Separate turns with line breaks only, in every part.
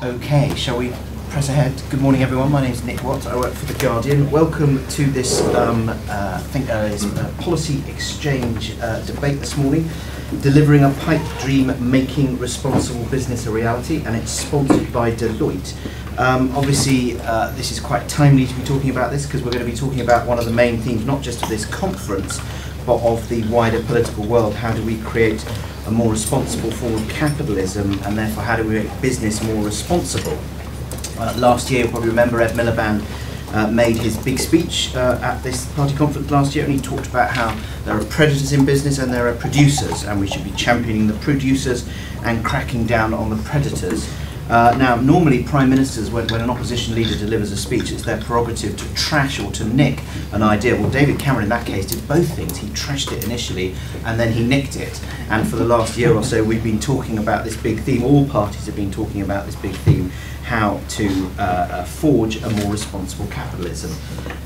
Okay, shall we press ahead? Good morning, everyone. My name is Nick Watt. I work for The Guardian. Welcome to this, I think is policy exchange debate this morning, delivering a pipe dream, making responsible business a reality, and it's sponsored by Deloitte. Obviously, this is quite timely to be talking about this because we're going to be talking about one of the main themes, not just of this conference, but of the wider political world. How do we create a more responsible form of capitalism, and therefore how do we make business more responsible? Last year, you'll probably remember Ed Miliband made his big speech at this party conference last year, and he talked about how there are predators in business and there are producers, and we should be championing the producers and cracking down on the predators. Now, normally prime ministers, when an opposition leader delivers a speech, it's their prerogative to trash or to nick an idea. Well, David Cameron in that case did both things. He trashed it initially and then he nicked it. And for the last year or so we've been talking about this big theme, all parties have been talking about this big theme, how to forge a more responsible capitalism.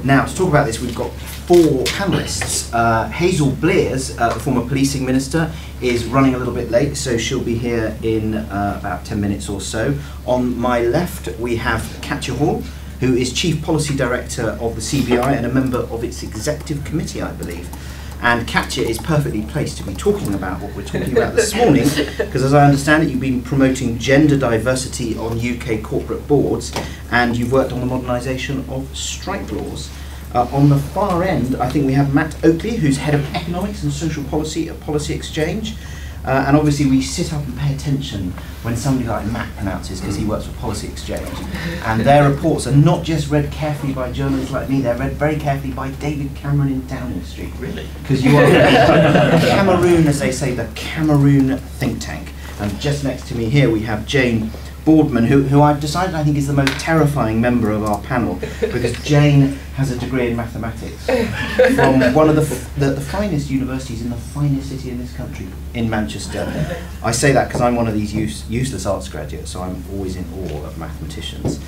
Now, to talk about this, we've got four panellists. Hazel Blears, the former policing minister, is running a little bit late, so she'll be here in about 10 minutes or so. On my left, we have Katja, who is Chief Policy Director of the CBI and a member of its Executive Committee, I believe. And Katja is perfectly placed to be talking about what we're talking about this morning, because as I understand it, you've been promoting gender diversity on UK corporate boards, and you've worked on the modernisation of strike laws. On the far end, I think we have Matt Oakley, who's Head of Economics and Social Policy at Policy Exchange. And obviously we sit up and pay attention when somebody like Matt pronounces, because he works for Policy Exchange. And their reports are not just read carefully by journalists like me, they're read very carefully by David Cameron in Downing Street. Really? Because you are Cameroon, as they say, the Cameroon think tank. And just next to me here we have Jane Boardman, who I've decided I think is the most terrifying member of our panel, because Jane has a degree in mathematics from one of the finest universities in the finest city in this country, in Manchester. I say that because I'm one of these useless arts graduates, so I'm always in awe of mathematicians.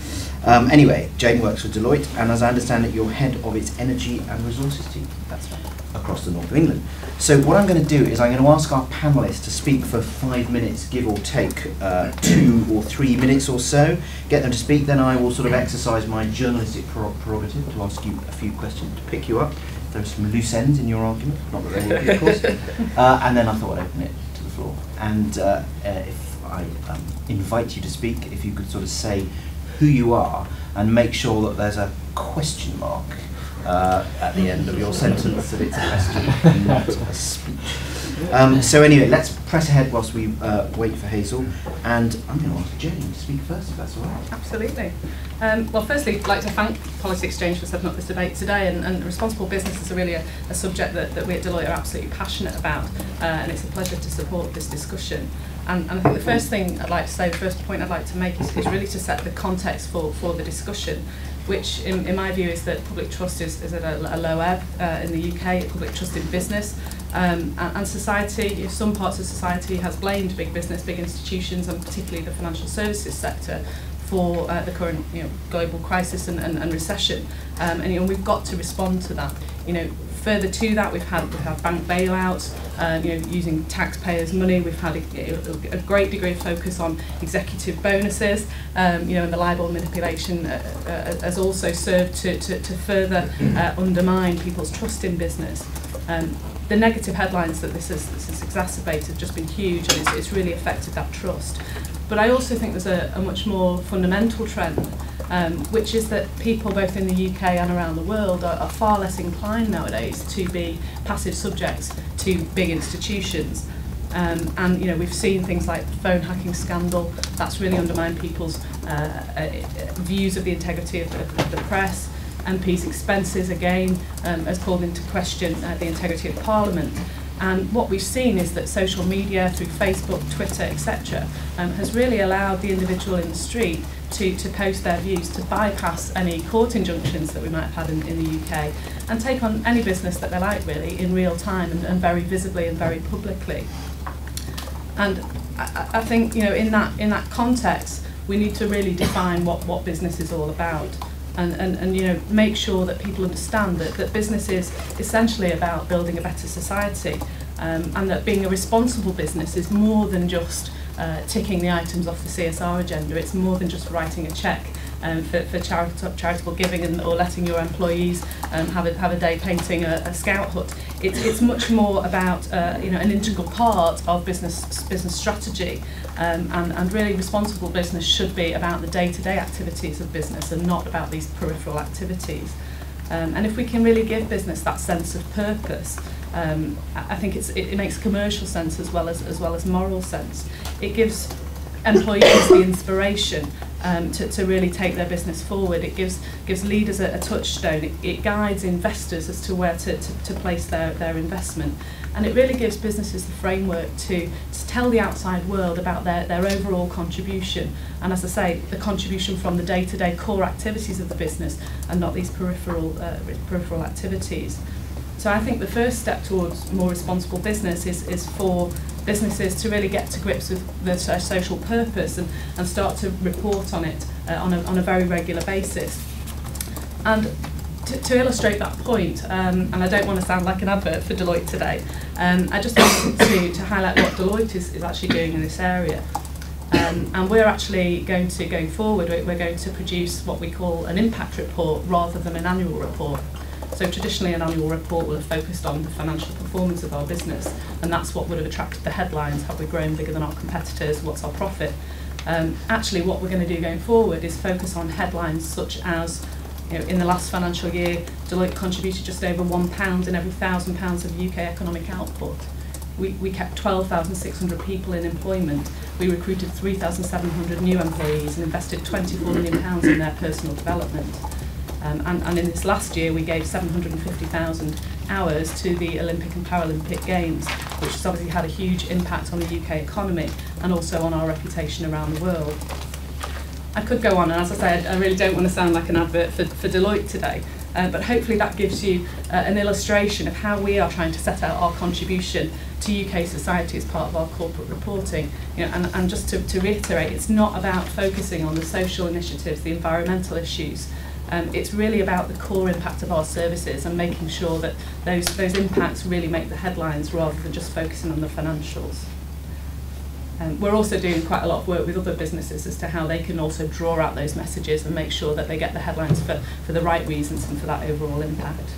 Anyway, Jane works for Deloitte, and as I understand it, you're head of its energy and resources team. That's right. Across the north of England. So what I'm going to do is I'm going to ask our panellists to speak for 5 minutes, give or take 2 or 3 minutes or so, get them to speak, then I will sort of exercise my journalistic prerogative to ask you a few questions, to pick you up. There are some loose ends in your argument, not that there will be, of course. And then I thought I'd open it to the floor. And if I invite you to speak, if you could sort of say who you are and make sure that there's a question mark at the end of your sentence, that it's a question, not a speech. So anyway, let's press ahead whilst we wait for Hazel, and I'm going to ask Jane to speak first, if that's all right.
Absolutely. Well, firstly, I'd like to thank Policy Exchange for setting up this debate today, and responsible business is really a subject that we at Deloitte are absolutely passionate about, and it's a pleasure to support this discussion. And I think the first thing I'd like to say, the first point I'd like to make is really to set the context for the discussion, which in my view is that public trust is at a low ebb in the UK, public trust in business, and society, some parts of society has blamed big business, big institutions, and particularly the financial services sector for the current global crisis and recession, and we've got to respond to that. Further to that, we've had bank bailouts, using taxpayers' money. We've had a great degree of focus on executive bonuses, and the libel manipulation has also served to further undermine people's trust in business. The negative headlines that this has exacerbated have just been huge, and it's really affected that trust. But I also think there's a much more fundamental trend, which is that people both in the UK and around the world are far less inclined nowadays to be passive subjects to big institutions. And we've seen things like the phone hacking scandal that's really undermined people's views of the integrity of the press. MPs' expenses again has called into question the integrity of Parliament. And what we've seen is that social media, through Facebook, Twitter, etc., has really allowed the individual in the street to post their views, to bypass any court injunctions that we might have had in the UK, and take on any business that they like, really, in real time and very visibly and very publicly. And I think, in that context, we need to really define what business is all about. And make sure that people understand that business is essentially about building a better society, and that being a responsible business is more than just ticking the items off the CSR agenda. It's more than just writing a cheque for charitable giving or letting your employees have a day painting a scout hut. It's much more about an integral part of business strategy, and really responsible business should be about the day-to-day activities of business and not about these peripheral activities. And if we can really give business that sense of purpose, I think it makes commercial sense as well as moral sense. It gives employees the inspiration to really take their business forward. It gives leaders a touchstone. It guides investors as to where to place their investment. And it really gives businesses the framework to tell the outside world about their overall contribution. And as I say, the contribution from the day-to-day core activities of the business and not these peripheral activities. So I think the first step towards more responsible business is for businesses to really get to grips with their social purpose and start to report on it on a very regular basis. And to illustrate that point, and I don't want to sound like an advert for Deloitte today, I just wanted to highlight what Deloitte is actually doing in this area. And we're actually going forward, we're going to produce what we call an impact report rather than an annual report. So traditionally an annual report will have focused on the financial performance of our business, and that's what would have attracted the headlines: have we grown bigger than our competitors, what's our profit? Actually what we're going to do going forward is focus on headlines such as, in the last financial year, Deloitte contributed just over £1 in every £1,000 of UK economic output. We kept 12,600 people in employment. We recruited 3,700 new employees and invested £24 million in their personal development. And in this last year, we gave 750,000 hours to the Olympic and Paralympic Games, which has obviously had a huge impact on the UK economy and also on our reputation around the world. I could go on, and as I said, I really don't want to sound like an advert for Deloitte today, but hopefully that gives you an illustration of how we are trying to set out our contribution to UK society as part of our corporate reporting. And just to reiterate, it's not about focusing on the social initiatives, the environmental issues. It's really about the core impact of our services and making sure that those impacts really make the headlines rather than just focusing on the financials. We're also doing quite a lot of work with other businesses as to how they can also draw out those messages and make sure that they get the headlines for the right reasons and for that overall impact.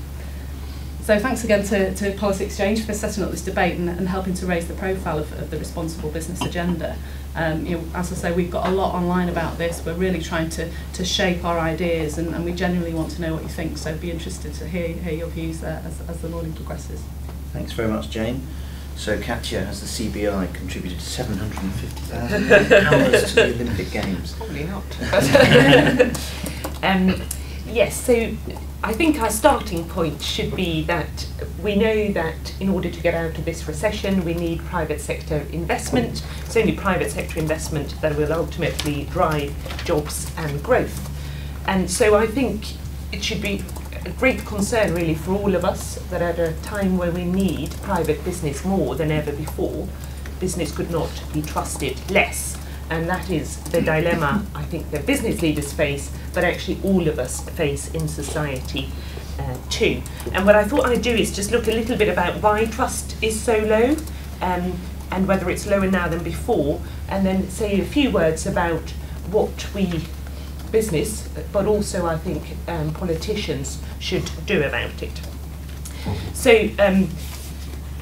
So thanks again to Policy Exchange for setting up this debate and helping to raise the profile of the responsible business agenda. As I say, we've got a lot online about this. We're really trying to shape our ideas, and we genuinely want to know what you think, so be interested to hear your views as the morning progresses.
Thanks very much, Jane. So Katja, as the CBI, contributed 750,000 hours to the Olympic Games.
Probably not.
Yes, so I think our starting point should be that we know that in order to get out of this recession, we need private sector investment. It's only private sector investment that will ultimately drive jobs and growth. And so I think it should be a great concern really for all of us that at a time where we need private business more than ever before, business could not be trusted less. And that is the dilemma I think that business leaders face, but actually all of us face in society too. And what I thought I'd do is just look a little bit about why trust is so low, and whether it's lower now than before, and then say a few words about what we, business, but also I think politicians should do about it. So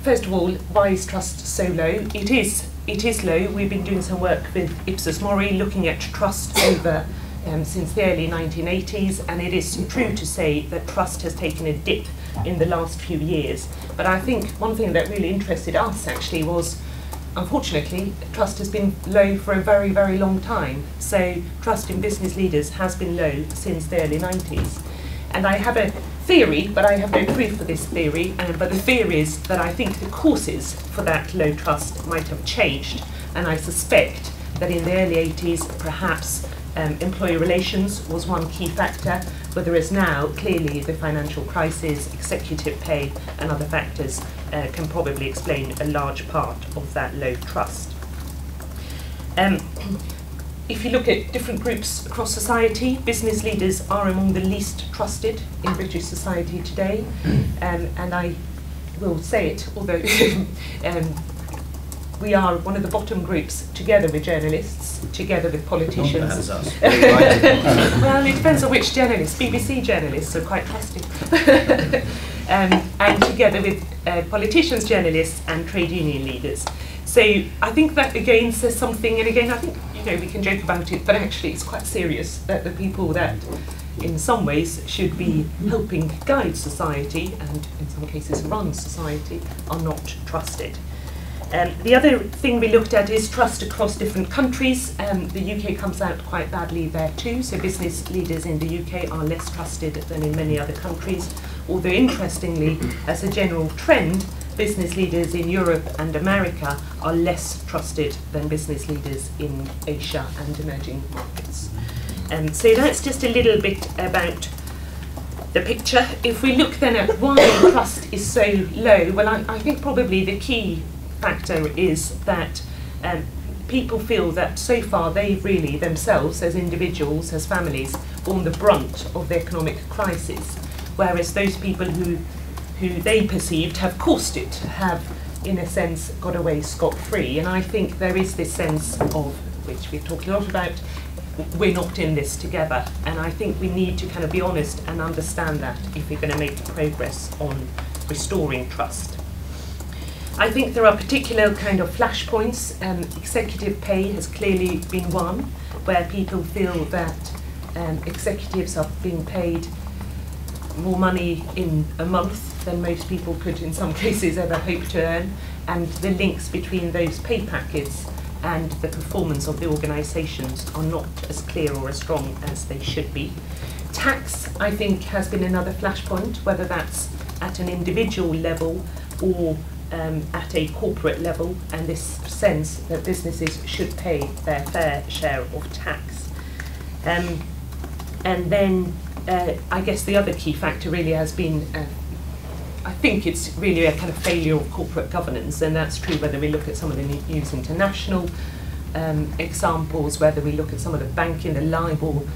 first of all, why is trust so low? It is low. We've been doing some work with Ipsos Mori looking at trust over since the early 1980s, and it is true to say that trust has taken a dip in the last few years. But I think one thing that really interested us actually was, unfortunately, trust has been low for a very, very long time. So trust in business leaders has been low since the early 90s. And I have a theory, but I have no proof for this theory, but the theory is that I think the causes for that low trust might have changed, and I suspect that in the early 80s perhaps employee relations was one key factor, whereas now clearly the financial crisis, executive pay and other factors can probably explain a large part of that low trust. If you look at different groups across society, business leaders are among the least trusted in British society today, and I will say it, although we are one of the bottom groups, together with journalists, together with politicians. Well, it depends on which journalists. BBC journalists are quite trusted. And together with politicians, journalists and trade union leaders. So I think that again says something, and again I think, you know, we can joke about it, but actually it's quite serious that the people that in some ways should be helping guide society and in some cases run society are not trusted. The other thing we looked at is trust across different countries. The UK comes out quite badly there too, so business leaders in the UK are less trusted than in many other countries, although interestingly, as a general trend, business leaders in Europe and America are less trusted than business leaders in Asia and emerging markets. So that's just a little bit about the picture. If we look then at why trust is so low, well, I think probably the key factor is that people feel that so far they've really themselves, as individuals, as families, borne the brunt of the economic crisis, whereas those people who they perceived have caused it have, in a sense, got away scot-free. And I think there is this sense of, which we've talked a lot about, we're not in this together. And I think we need to kind of be honest and understand that if we're going to make progress on restoring trust. I think there are particular kind of flashpoints. Executive pay has clearly been one, where people feel that executives are being paid more money in a month than most people could in some cases ever hope to earn, and the links between those pay packets and the performance of the organisations are not as clear or as strong as they should be. Tax, I think, has been another flashpoint, whether that's at an individual level or at a corporate level, and this sense that businesses should pay their fair share of tax. And then I guess the other key factor really has been, I think it's really a kind of failure of corporate governance, and that's true whether we look at some of the News International examples, whether we look at some of the banking, the libel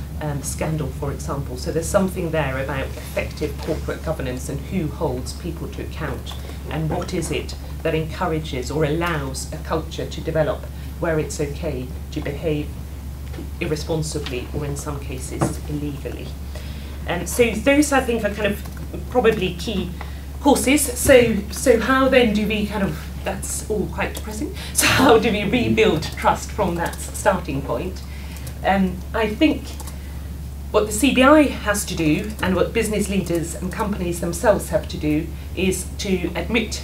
scandal, for example. So there's something there about effective corporate governance and who holds people to account, and what is it that encourages or allows a culture to develop where it's okay to behave irresponsibly or in some cases illegally. So those, I think, are kind of probably key courses. So how then do we kind of, that's all quite depressing, so how do we rebuild trust from that starting point? I think what the CBI has to do, and what business leaders and companies themselves have to do, is to admit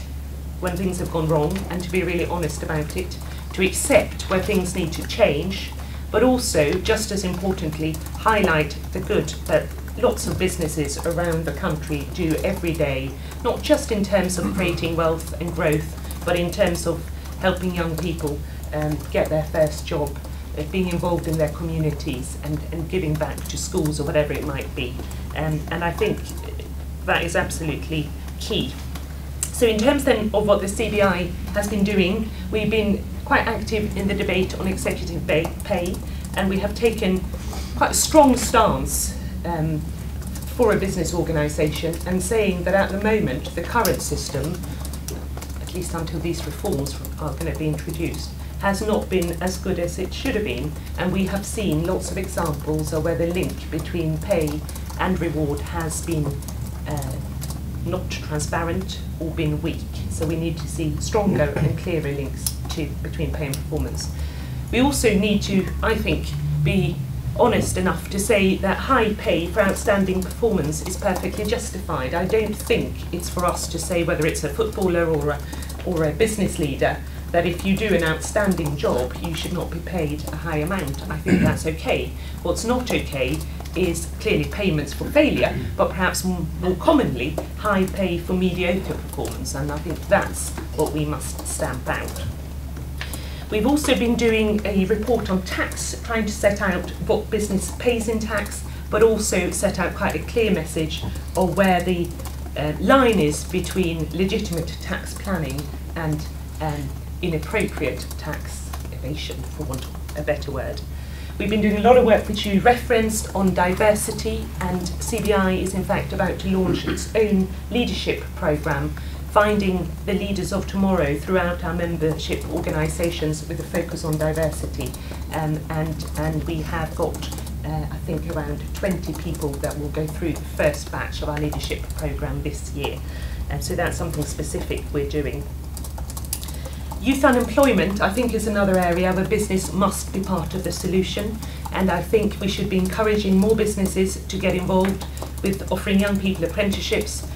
when things have gone wrong and to be really honest about it, to accept where things need to change, but also, just as importantly, highlight the good that lots of businesses around the country do every day, not just in terms of creating wealth and growth, but in terms of helping young people get their first job, being involved in their communities and giving back to schools or whatever it might be. And I think that is absolutely key. So in terms then of what the CBI has been doing, we've been quite active in the debate on executive pay, and we have taken quite a strong stance for a business organisation, and saying that at the moment the current system, at least until these reforms are going to be introduced, has not been as good as it should have been, and we have seen lots of examples of where the link between pay and reward has been not transparent or been weak. So we need to see stronger and clearer links between pay and performance. We also need to, I think, be honest enough to say that high pay for outstanding performance is perfectly justified. I don't think it's for us to say whether it's a footballer or a business leader that if you do an outstanding job, you should not be paid a high amount. I think that's okay. What's not okay is clearly payments for failure, but perhaps more commonly, high pay for mediocre performance, and I think that's what we must stamp out. We've also been doing a report on tax, trying to set out what business pays in tax, but also set out quite a clear message of where the line is between legitimate tax planning and inappropriate tax evasion, for want of a better word. We've been doing a lot of work which you referenced on diversity, and CBI is in fact about to launch its own leadership programme finding the leaders of tomorrow throughout our membership organisations with a focus on diversity. And we have got, I think, around 20 people that will go through the first batch of our leadership programme this year. So that's something specific we're doing. Youth unemployment, I think, is another area where business must be part of the solution. And I think we should be encouraging more businesses to get involved with offering young people apprenticeships,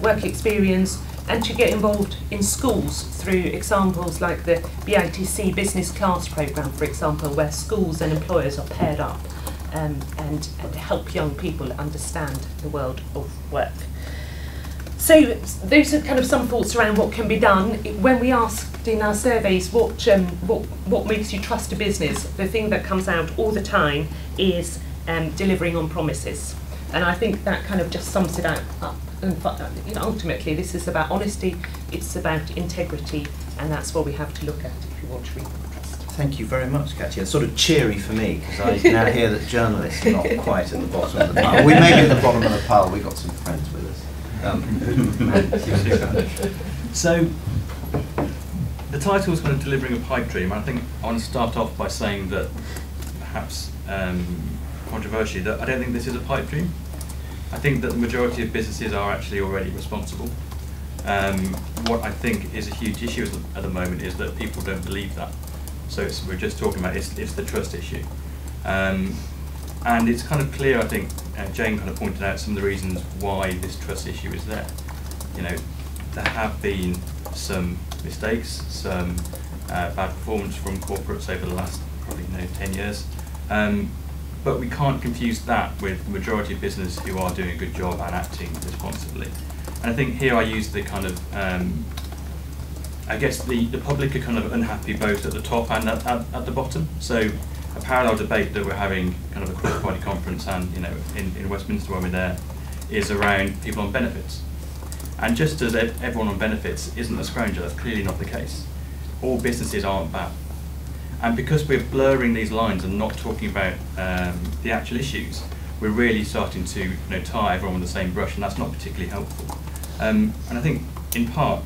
work experience, and to get involved in schools through examples like the BITC Business Class Programme, for example, where schools and employers are paired up and help young people understand the world of work. So those are kind of some thoughts around what can be done. When we asked in our surveys what makes you trust a business, the thing that comes out all the time is delivering on promises. And I think that kind of just sums it up. And ultimately, this is about honesty, it's about integrity, and that's what we have to look at if you want to rebuild trust.
Thank you very much, Katja. It's sort of cheery for me, because I now hear that journalists are not quite at the bottom of the pile. We may be at the bottom of the pile, we've got some friends with us.
So, the title is kind of delivering a pipe dream. I think I want to start off by saying that, perhaps controversially, that I don't think this is a pipe dream. I think that the majority of businesses are actually already responsible. What I think is a huge issue at the moment is that people don't believe that. So we're just talking about it's the trust issue. And it's kind of clear, I think, Jane kind of pointed out some of the reasons why this trust issue is there. You know, there have been some mistakes, some bad performance from corporates over the last probably 10 years. But we can't confuse that with the majority of business who are doing a good job and acting responsibly. And I think here I use the kind of, I guess the public are kind of unhappy both at the top and at the bottom. So a parallel debate that we're having kind of a cross-party conference and in Westminster when we're there is around people on benefits. And just as everyone on benefits isn't a scrounger, that's clearly not the case. All businesses aren't bad. And because we're blurring these lines and not talking about the actual issues, we're really starting to tie everyone with the same brush, and that's not particularly helpful. And I think, in part,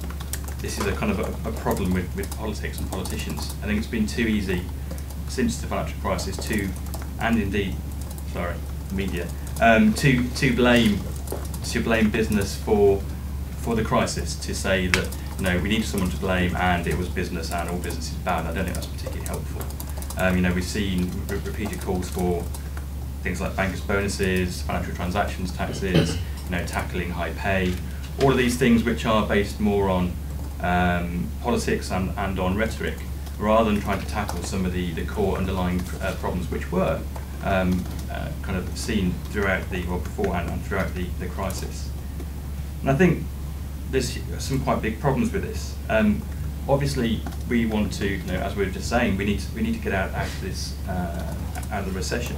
this is a kind of a problem with politics and politicians. I think it's been too easy since the financial crisis and indeed, media, to blame business for the crisis, to say that we need someone to blame and it was business and all business is bad. I don't think that's particularly helpful. We've seen repeated calls for things like bankers' bonuses, financial transactions taxes, tackling high pay, all of these things which are based more on politics and on rhetoric, rather than trying to tackle some of the core underlying problems which were kind of seen throughout beforehand and throughout the crisis. And I think there's some quite big problems with this. Obviously, we want to, as we were just saying, we need to get out of this, out of the recession,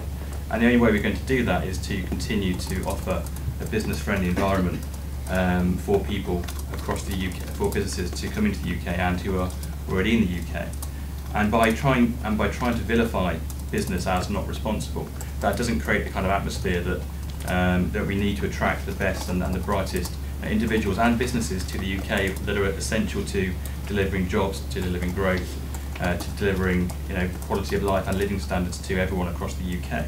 and the only way we're going to do that is to continue to offer a business-friendly environment for people across the UK, for businesses to come into the UK and who are already in the UK. And by trying to vilify business as not responsible, that doesn't create the kind of atmosphere that we need to attract the best and the brightest individuals and businesses to the UK that are essential to delivering jobs, to delivering growth, to delivering quality of life and living standards to everyone across the UK.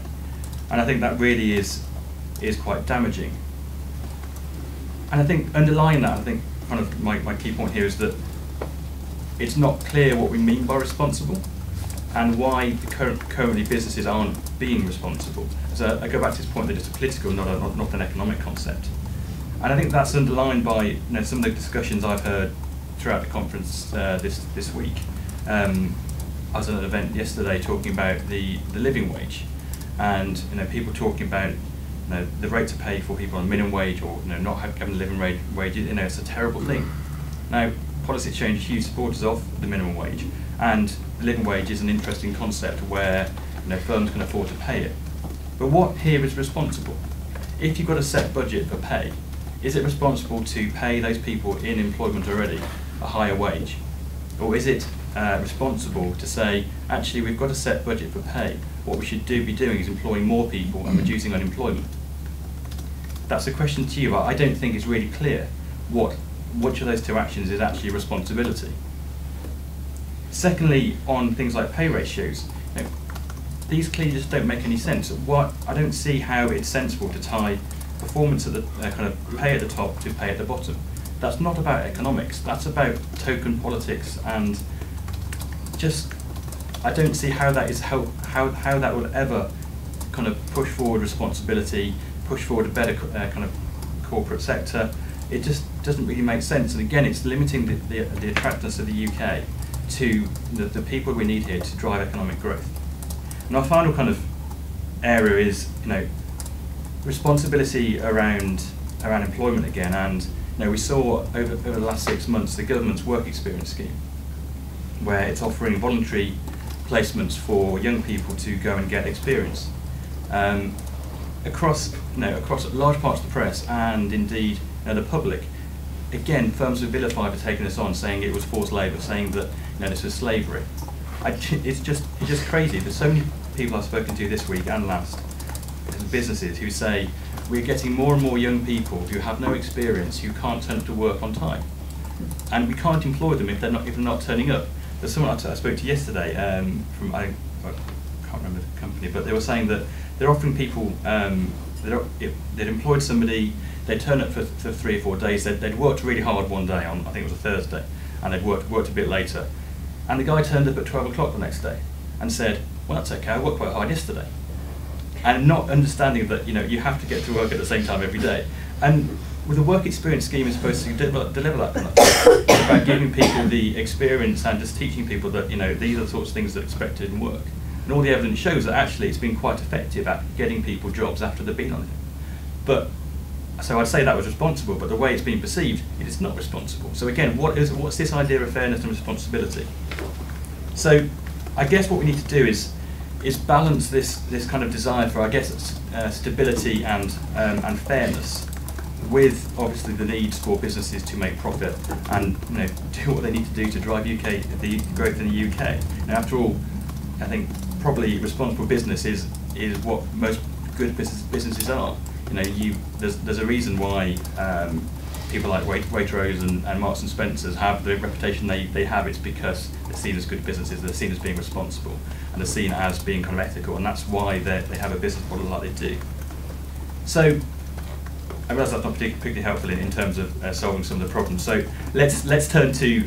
And I think that really is quite damaging. And I think underlying that, I think kind of my key point here is that it's not clear what we mean by responsible and why currently businesses aren't being responsible. So I go back to this point that it's a political, not an economic concept. And I think that's underlined by some of the discussions I've heard throughout the conference this week. I was at an event yesterday talking about the living wage, and people talking about the rate to pay for people on minimum wage or not having a living wage. It's a terrible thing. Now, Policy Exchange is huge supporters of the minimum wage, and the living wage is an interesting concept where firms can afford to pay it. But what here is responsible? If you've got a set budget for pay, is it responsible to pay those people in employment already a higher wage? Or is it responsible to say, actually, we've got a set budget for pay, what we should be doing is employing more people and reducing unemployment? That's a question to you. I don't think it's really clear what which of those two actions is actually responsibility. Secondly, on things like pay ratios, these clearly just don't make any sense. I don't see how it's sensible to tie performance at the kind of pay at the top to pay at the bottom. That's not about economics. That's about token politics, and just I don't see how that is how that would ever kind of push forward responsibility, push forward a better kind of corporate sector. It just doesn't really make sense. And again, it's limiting the attractiveness of the UK to the people we need here to drive economic growth. And our final kind of area is, responsibility around employment again. And we saw over the last 6 months the government's work experience scheme, where it's offering voluntary placements for young people to go and get experience. Across large parts of the press and indeed the public, again, firms were vilified for taking this on, saying it was forced labour, saying that this was slavery. It's just crazy. There's so many people I've spoken to this week and last, businesses, who say we're getting more and more young people who have no experience, who can't turn up to work on time, and we can't employ them if they're not turning up. There's someone I spoke to yesterday from I can't remember the company, but they were saying that they're offering people they'd employed somebody, they'd turn up for 3 or 4 days, they'd worked really hard one day on, I think it was a Thursday, and they'd worked a bit later, and the guy turned up at 12 o'clock the next day and said, well, that's okay, I worked quite hard yesterday. And not understanding that you have to get to work at the same time every day. And with a work experience scheme, is supposed to deliver that kind of thing. It's about giving people the experience and just teaching people that these are the sorts of things that are expected in work. And all the evidence shows that actually it's been quite effective at getting people jobs after they've been on it. But so I'd say that was responsible, but the way it's been perceived, it is not responsible. So again, what's this idea of fairness and responsibility? So I guess what we need to do is balance this kind of desire for, I guess, stability and fairness with obviously the needs for businesses to make profit and do what they need to do to drive the growth in the UK. And after all, I think probably responsible business is what most good businesses are. There's a reason why people like Waitrose and Marks and Spencers have the reputation they have. It's because they're seen as good businesses, they're seen as being responsible, and they're seen as being kind of ethical, and that's why they have a business model like they do. So I realise that's not particularly helpful in terms of solving some of the problems. So let's turn to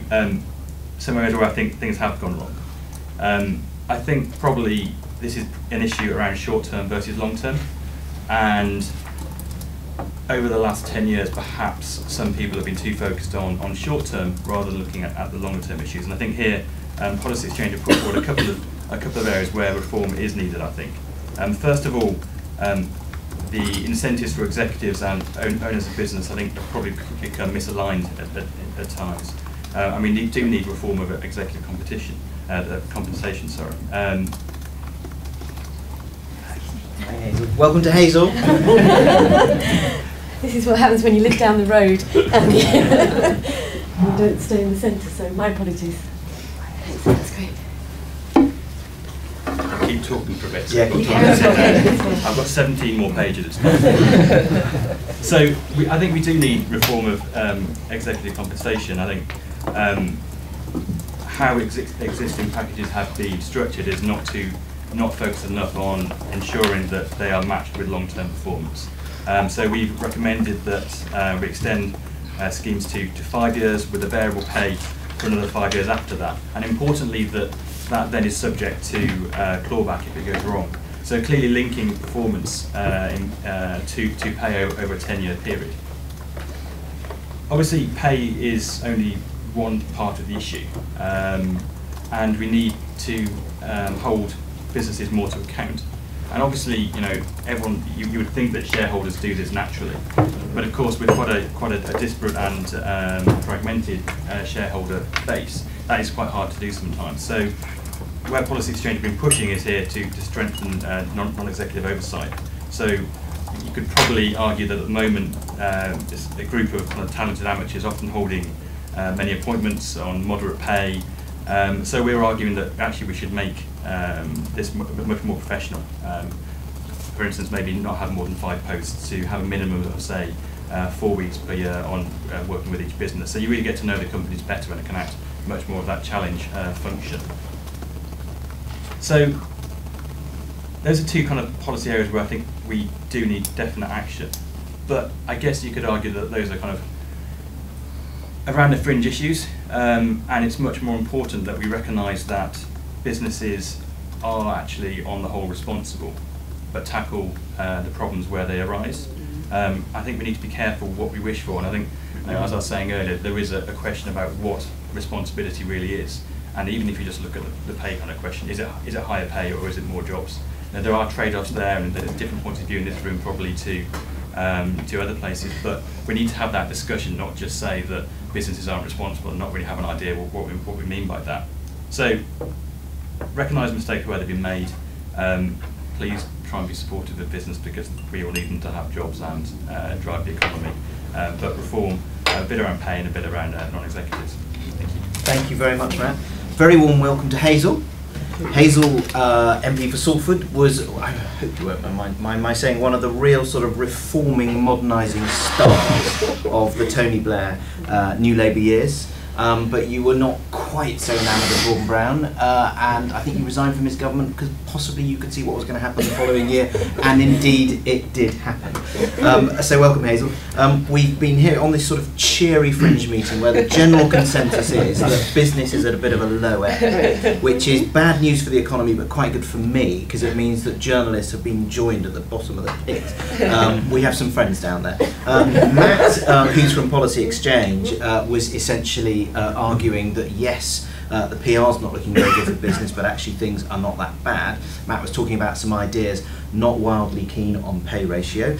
some areas where I think things have gone wrong. I think probably this is an issue around short-term versus long-term, and over the last 10 years, perhaps some people have been too focused on short-term rather than looking at the longer-term issues. And I think here, Policy Exchange have put forward a couple of areas where reform is needed, I think. First of all, the incentives for executives and owners of business, I think, have probably become misaligned at times. We do need reform of executive compensation. Sorry.
Hi, Hazel. Welcome to Hazel.
This is what happens when you live down the road and you don't stay in the centre, so my apologies. That's great.
Keep talking for a bit.
Yeah, keep talking.
I've got 17 more pages. So I think we do need reform of executive compensation. I think how existing packages have been structured is not focused enough on ensuring that they are matched with long-term performance. So we've recommended that we extend schemes to 5 years with a variable pay for another 5 years after that. And importantly, that then is subject to clawback if it goes wrong. So clearly linking performance to pay over a 10-year period. Obviously, pay is only one part of the issue, and we need to hold businesses more to account. And obviously, everyone, you would think that shareholders do this naturally, but of course, with quite a disparate and fragmented shareholder base, that is quite hard to do sometimes. So, where Policy Exchange has been pushing is here to strengthen non-executive oversight. So, you could probably argue that at the moment, a group of kind of talented amateurs often holding many appointments on moderate pay. So we're arguing that actually we should make this much more professional. For instance, maybe not have more than 5 posts, to have a minimum of, say, 4 weeks per year on working with each business. So you really get to know the companies better and it can act much more of that challenge function. So those are two kind of policy areas where I think we do need definite action. But I guess you could argue that those are kind of around the fringe issues, and it's much more important that we recognise that businesses are actually on the whole responsible, but tackle the problems where they arise. I think we need to be careful what we wish for, and I think, as I was saying earlier, there is a question about what responsibility really is. And even if you just look at the pay kind of question, is it higher pay or is it more jobs? Now, there are trade-offs there, and there's different points of view in this room probably to other places, but we need to have that discussion, not just say that businesses aren't responsible and not really have an idea what we mean by that. So, recognise mistakes where they've been made. Please try and be supportive of business because we all need them to have jobs and drive the economy. But reform, a bit around pay and a bit around non-executives. Thank you.
Thank you very much, Matt. Very warm welcome to Hazel. Hazel, MP for Salford, was, I hope you won't mind my saying, one of the real sort of reforming, modernising stars of the Tony Blair New Labour years. But you were not quite so enamoured of Boardman Brown, and I think you resigned from his government because possibly you could see what was going to happen the following year, and indeed it did happen. So welcome, Hazel. We've been here on this sort of cheery fringe meeting where the general consensus is that business is at a bit of a low ebb, which is bad news for the economy but quite good for me because it means that journalists have been joined at the bottom of the pit. We have some friends down there. Matt, who's from Policy Exchange, was essentially arguing that yes, the PR's not looking very good for business, but actually things are not that bad. Matt was talking about some ideas, not wildly keen on pay ratio.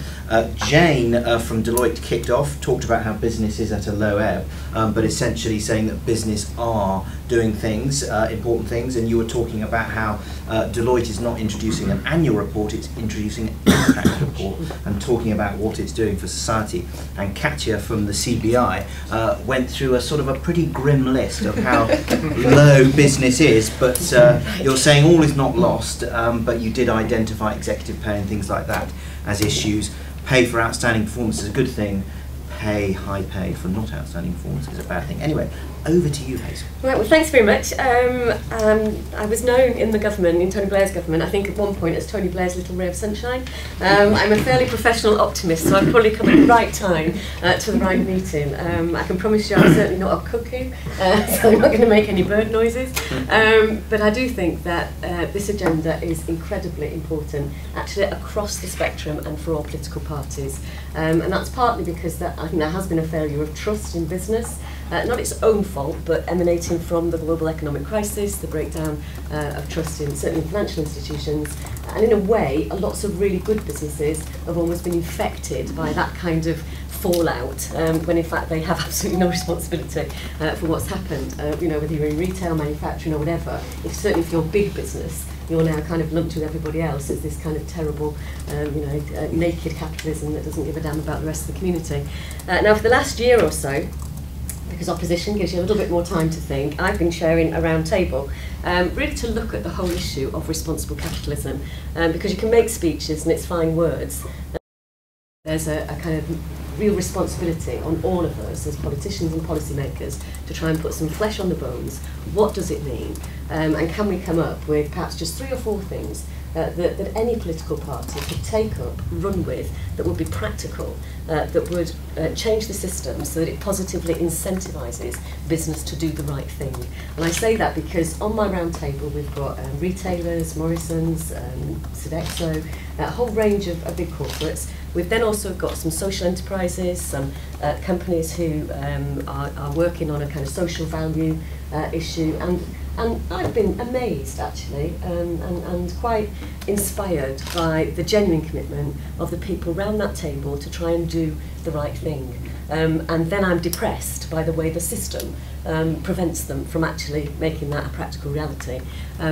Jane from Deloitte kicked off, talked about how business is at a low ebb, but essentially saying that business are doing things, important things, and you were talking about how Deloitte is not introducing an annual report, it's introducing an impact report and talking about what it's doing for society. And Katja from the CBI went through a sort of a pretty grim list of how low business is, but you're saying all is not lost, but you did identify executive pay and things like that as issues. Pay for outstanding performance is a good thing. High pay for not outstanding performance is a bad thing. Anyway, over to you, Hazel.
Right, well, thanks very much. I was known in the government, in Tony Blair's government, I think at one point as Tony Blair's little ray of sunshine. I'm a fairly professional optimist, so I've probably come at the right time to the right meeting. I can promise you I'm certainly not a cuckoo, so I'm not going to make any bird noises. But I do think that this agenda is incredibly important, actually across the spectrum and for all political parties. And that's partly because I think there has been a failure of trust in business. Not its own fault, but emanating from the global economic crisis, the breakdown of trust in certainly financial institutions, and in a way, lots of really good businesses have almost been infected by that kind of fallout, when in fact they have absolutely no responsibility for what's happened. You know, whether you're in retail, manufacturing, or whatever, certainly if you're a big business, you're now kind of lumped with everybody else as this kind of terrible, naked capitalism that doesn't give a damn about the rest of the community. Now, for the last year or so, because opposition gives you a little bit more time to think, I've been chairing a round table really to look at the whole issue of responsible capitalism, because you can make speeches and it's fine words. There's a kind of real responsibility on all of us as politicians and policymakers to try and put some flesh on the bones. What does it mean? And can we come up with perhaps just 3 or 4 things that any political party could take up, run with, that would be practical, that would change the system so that it positively incentivises business to do the right thing. And I say that because on my round table we've got retailers, Morrison's, Sodexo, a whole range of big corporates. We've then also got some social enterprises, some companies who are working on a kind of social value issue, and I've been amazed actually and quite inspired by the genuine commitment of the people around that table to try and do the right thing. And then I'm depressed by the way the system prevents them from actually making that a practical reality.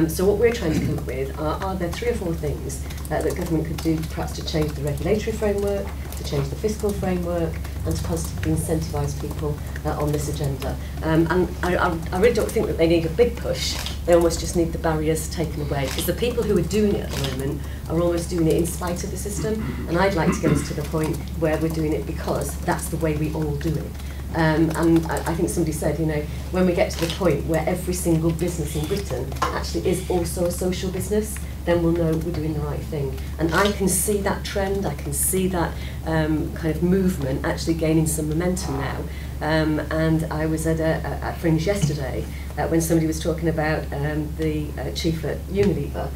So what we're trying to come up with are there 3 or 4 things that government could do perhaps to change the regulatory framework, to change the fiscal framework, and to positively incentivise people on this agenda. And I really don't think that they need a big push. They almost just need the barriers taken away, because the people who are doing it at the moment are almost doing it in spite of the system, and I'd like to get us to the point where we're doing it because that's the way we all do it. And I think somebody said, you know, when we get to the point where every single business in Britain actually is also a social business, then we'll know we're doing the right thing. And I can see that trend, I can see that kind of movement actually gaining some momentum now. And I was at Fringe yesterday when somebody was talking about the chief at Unilever,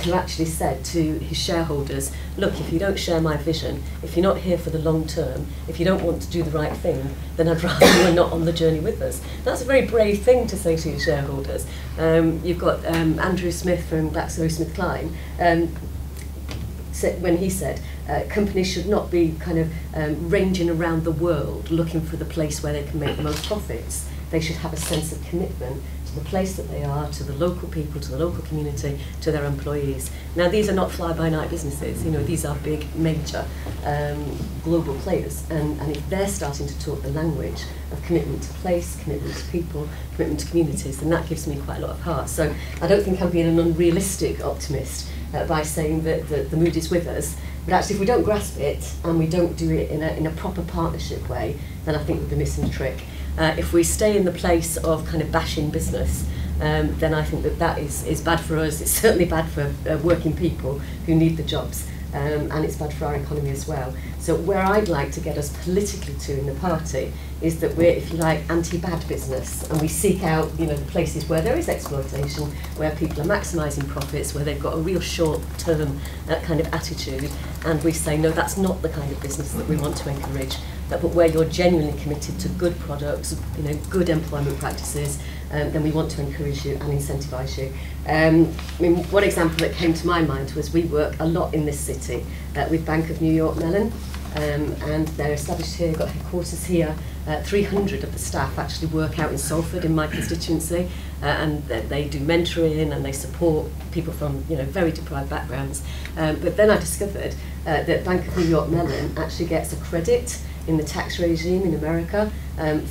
who actually said to his shareholders, look, if you don't share my vision, if you're not here for the long term, if you don't want to do the right thing, then I'd rather you're not on the journey with us. That's a very brave thing to say to your shareholders. You've got Andrew Smith from GlaxoSmithKline, when he said companies should not be kind of ranging around the world looking for the place where they can make the most profits. They should have a sense of commitment to the place that they are, to the local people, to the local community, to their employees. Now, these are not fly-by-night businesses. You know, these are big, major global players. And if they're starting to talk the language of commitment to place, commitment to people, commitment to communities, then that gives me quite a lot of heart. So I don't think I'm being an unrealistic optimist by saying that the mood is with us. But actually, if we don't grasp it and we don't do it in a proper partnership way, then I think we'll be missing the trick. If we stay in the place of kind of bashing business, then I think that is bad for us. It's certainly bad for working people who need the jobs, and it's bad for our economy as well. So where I'd like to get us politically to in the party is that we're, if you like, anti-bad business, and we seek out, you know, the places where there is exploitation, where people are maximising profits, where they've got a real short-term kind of attitude, and we say, no, that's not the kind of business that we want to encourage. But where you're genuinely committed to good products, you know, good employment practices, then we want to encourage you and incentivise you. I mean, one example that came to my mind was we work a lot in this city with Bank of New York Mellon, and they're established here, got headquarters here. 300 of the staff actually work out in Salford in my constituency, and they do mentoring and they support people from, you know, very deprived backgrounds. But then I discovered that Bank of New York Mellon actually gets a credit in the tax regime in America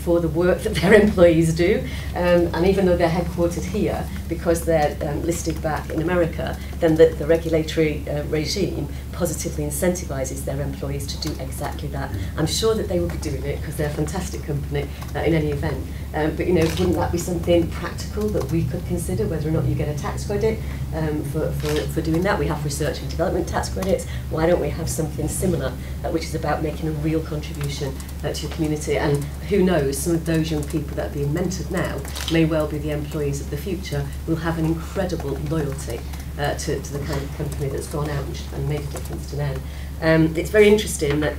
for the work that their employees do. And even though they're headquartered here, because they're listed back in America, then the regulatory regime positively incentivises their employees to do exactly that. I'm sure that they will be doing it because they're a fantastic company in any event. But, you know, wouldn't that be something practical that we could consider, whether or not you get a tax credit for doing that? We have research and development tax credits. Why don't we have something similar, which is about making a real contribution to your community? And who knows, some of those young people that are being mentored now may well be the employees of the future, will have an incredible loyalty to the kind of company that's gone out and made a difference to them. It's very interesting that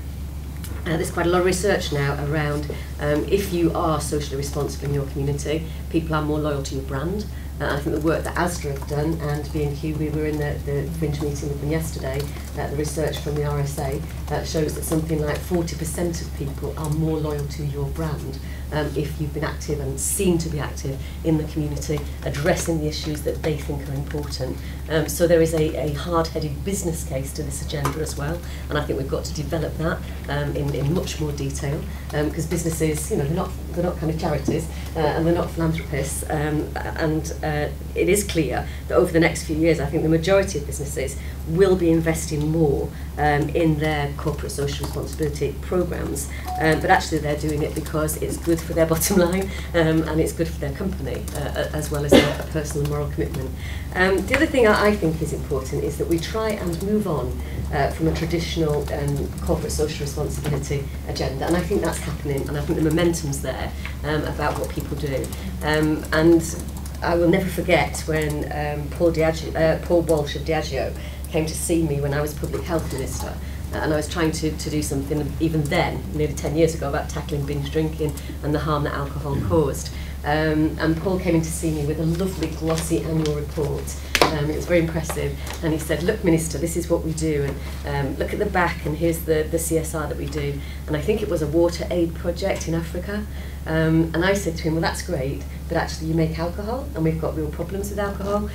there's quite a lot of research now around if you are socially responsible in your community, people are more loyal to your brand. I think the work that ASDA have done, and B&Q, we were in the Fringe meeting with them yesterday, the research from the RSA shows that something like 40% of people are more loyal to your brand if you've been active and seen to be active in the community, addressing the issues that they think are important. So there is a hard-headed business case to this agenda as well, and I think we've got to develop that in much more detail, because businesses, you know, they're not kind of charities, and they're not philanthropists, and it is clear that over the next few years, I think the majority of businesses will be investing more in their corporate social responsibility programmes, but actually they're doing it because it's good for their bottom line, and it's good for their company, as well as their personal and moral commitment. The other thing I think is important is that we try and move on from a traditional corporate social responsibility agenda, and I think that's happening, and I think the momentum's there about what people do. And I will never forget when Paul Walsh of Diageo came to see me when I was Public Health Minister, and I was trying to do something even then, nearly 10 years ago, about tackling binge drinking and the harm that alcohol caused. And Paul came in to see me with a lovely glossy annual report It was very impressive. And he said, look, Minister, this is what we do. And look at the back, and here's the CSR that we do. And I think it was a water aid project in Africa. And I said to him, well, that's great, but actually you make alcohol, and we've got real problems with alcohol.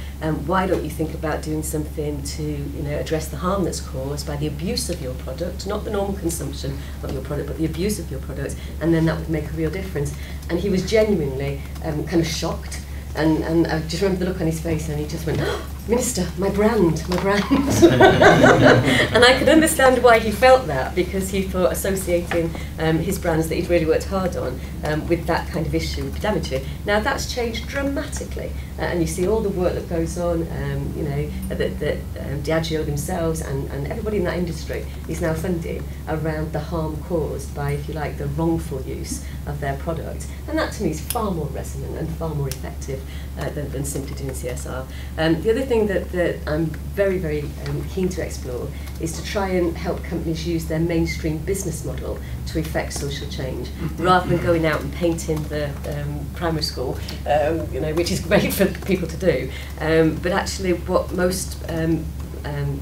Why don't you think about doing something to address the harm that's caused by the abuse of your product, not the normal consumption of your product, but the abuse of your product, and then that would make a real difference. And he was genuinely kind of shocked. And I just remember the look on his face, and he just went, oh, Minister, my brand. And I could understand why he felt that, because he thought associating his brands that he'd really worked hard on with that kind of issue would damage it. Now that's changed dramatically, and you see all the work that goes on, that Diageo themselves and everybody in that industry is now funding around the harm caused by, if you like, the wrongful use of their product. And that to me is far more resonant and far more effective than simply doing CSR. The other thing that I'm very, very keen to explore is to try and help companies use their mainstream business model to effect social change, rather than going out and painting the primary school, which is great for people to do. But actually what most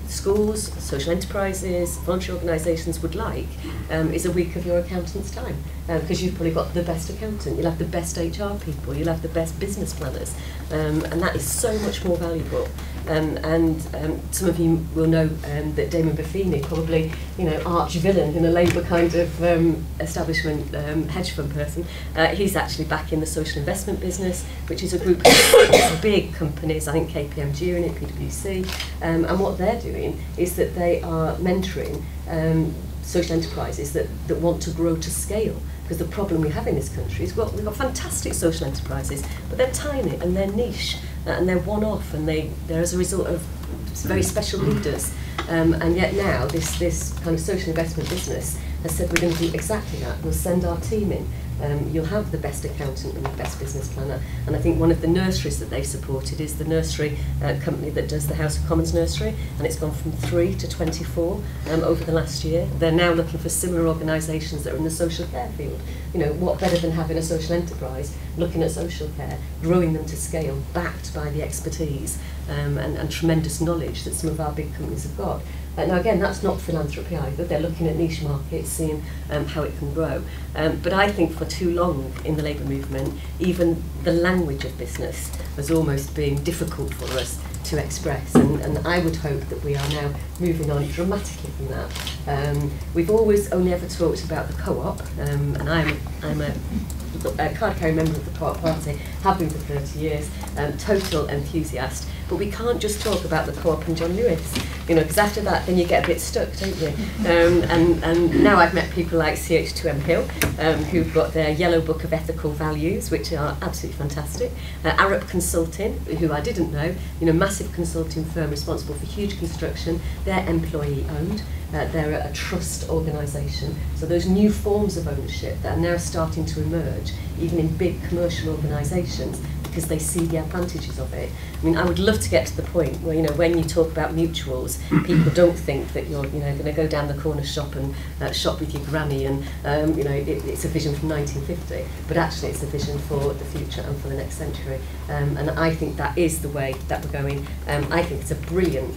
schools, social enterprises, voluntary organisations would like is a week of your accountant's time, because you've probably got the best accountant, you'll have the best HR people, you'll have the best business planners, and that is so much more valuable. And some of you will know that Damon Buffini, probably arch villain in a Labour kind of establishment hedge fund person, he's actually back in the social investment business, which is a group of big companies. I think KPMG are in it, PwC, and what they're doing is that they are mentoring social enterprises that want to grow to scale. Because the problem we have in this country is, well, we've got fantastic social enterprises, but they're tiny and they're niche and they're one-off, and they're as a result of very special leaders. And yet now this kind of social investment business has said we're going to do exactly that. We'll send our team in. You'll have the best accountant and the best business planner. And I think one of the nurseries that they've supported is the nursery company that does the House of Commons nursery, and it's gone from 3 to 24 over the last year. They're now looking for similar organisations that are in the social care field. What better than having a social enterprise looking at social care, growing them to scale, backed by the expertise and tremendous knowledge that some of our big companies have got. Now again, that's not philanthropy either. They're looking at niche markets, seeing how it can grow. But I think for too long in the Labour movement, even the language of business has almost been difficult for us to express. And I would hope that we are now moving on dramatically from that. We've always only ever talked about the co-op, and I'm a card-carrying member of the Co-op Party, have been for 30 years, total enthusiast. But we can't just talk about the Co-op and John Lewis, because after that then you get a bit stuck, don't you? And now I've met people like CH2M Hill, who've got their Yellow Book of Ethical Values, which are absolutely fantastic. Arup Consulting, who I didn't know, massive consulting firm responsible for huge construction. They're employee owned. They're a trust organisation. So those new forms of ownership that are now starting to emerge, even in big commercial organisations, because they see the advantages of it. I mean, I would love to get to the point where, when you talk about mutuals, people don't think that you're, going to go down the corner shop and shop with your granny and, it's a vision from 1950, but actually it's a vision for the future and for the next century. And I think that is the way that we're going. I think it's a brilliant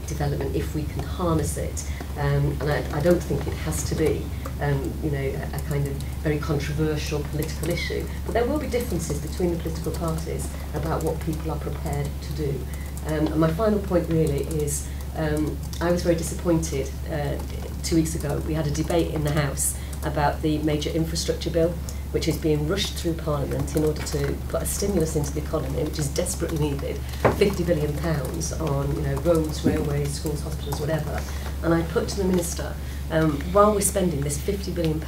development if we can harness it. And I don't think it has to be a kind of very controversial political issue. But there will be differences between the political parties about what people are prepared to do. And my final point really is, I was very disappointed 2 weeks ago. We had a debate in the House about the major infrastructure bill, which is being rushed through Parliament in order to put a stimulus into the economy, which is desperately needed, £50 billion on roads, railways, schools, hospitals, whatever. And I put to the Minister, while we're spending this £50 billion,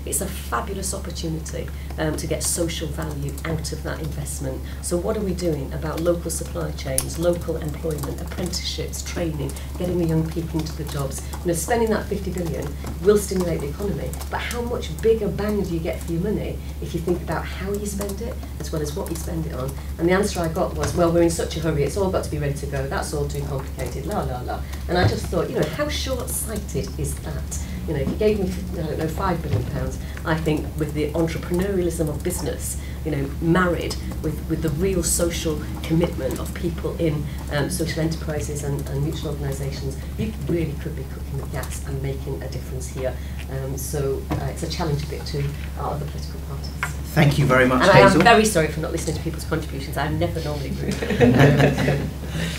it's a fabulous opportunity to get social value out of that investment. So what are we doing about local supply chains, local employment, apprenticeships, training, getting the young people into the jobs? Spending that £50 billion will stimulate the economy, but how much bigger bang do you get for your money if you think about how you spend it as well as what you spend it on? And the answer I got was, well, we're in such a hurry, it's all got to be ready to go, that's all too complicated, la la la. And I just thought, how short-sighted is that? If you gave me, I don't know, £5 billion, I think with the entrepreneurialism of business married with the real social commitment of people in social enterprises and mutual organisations, you really could be cooking with gas and making a difference here. So it's a challenge a bit to our other political parties.
Thank you very much,
and
Hazel.
I am very sorry for not listening to people's contributions. I'm never normally rude.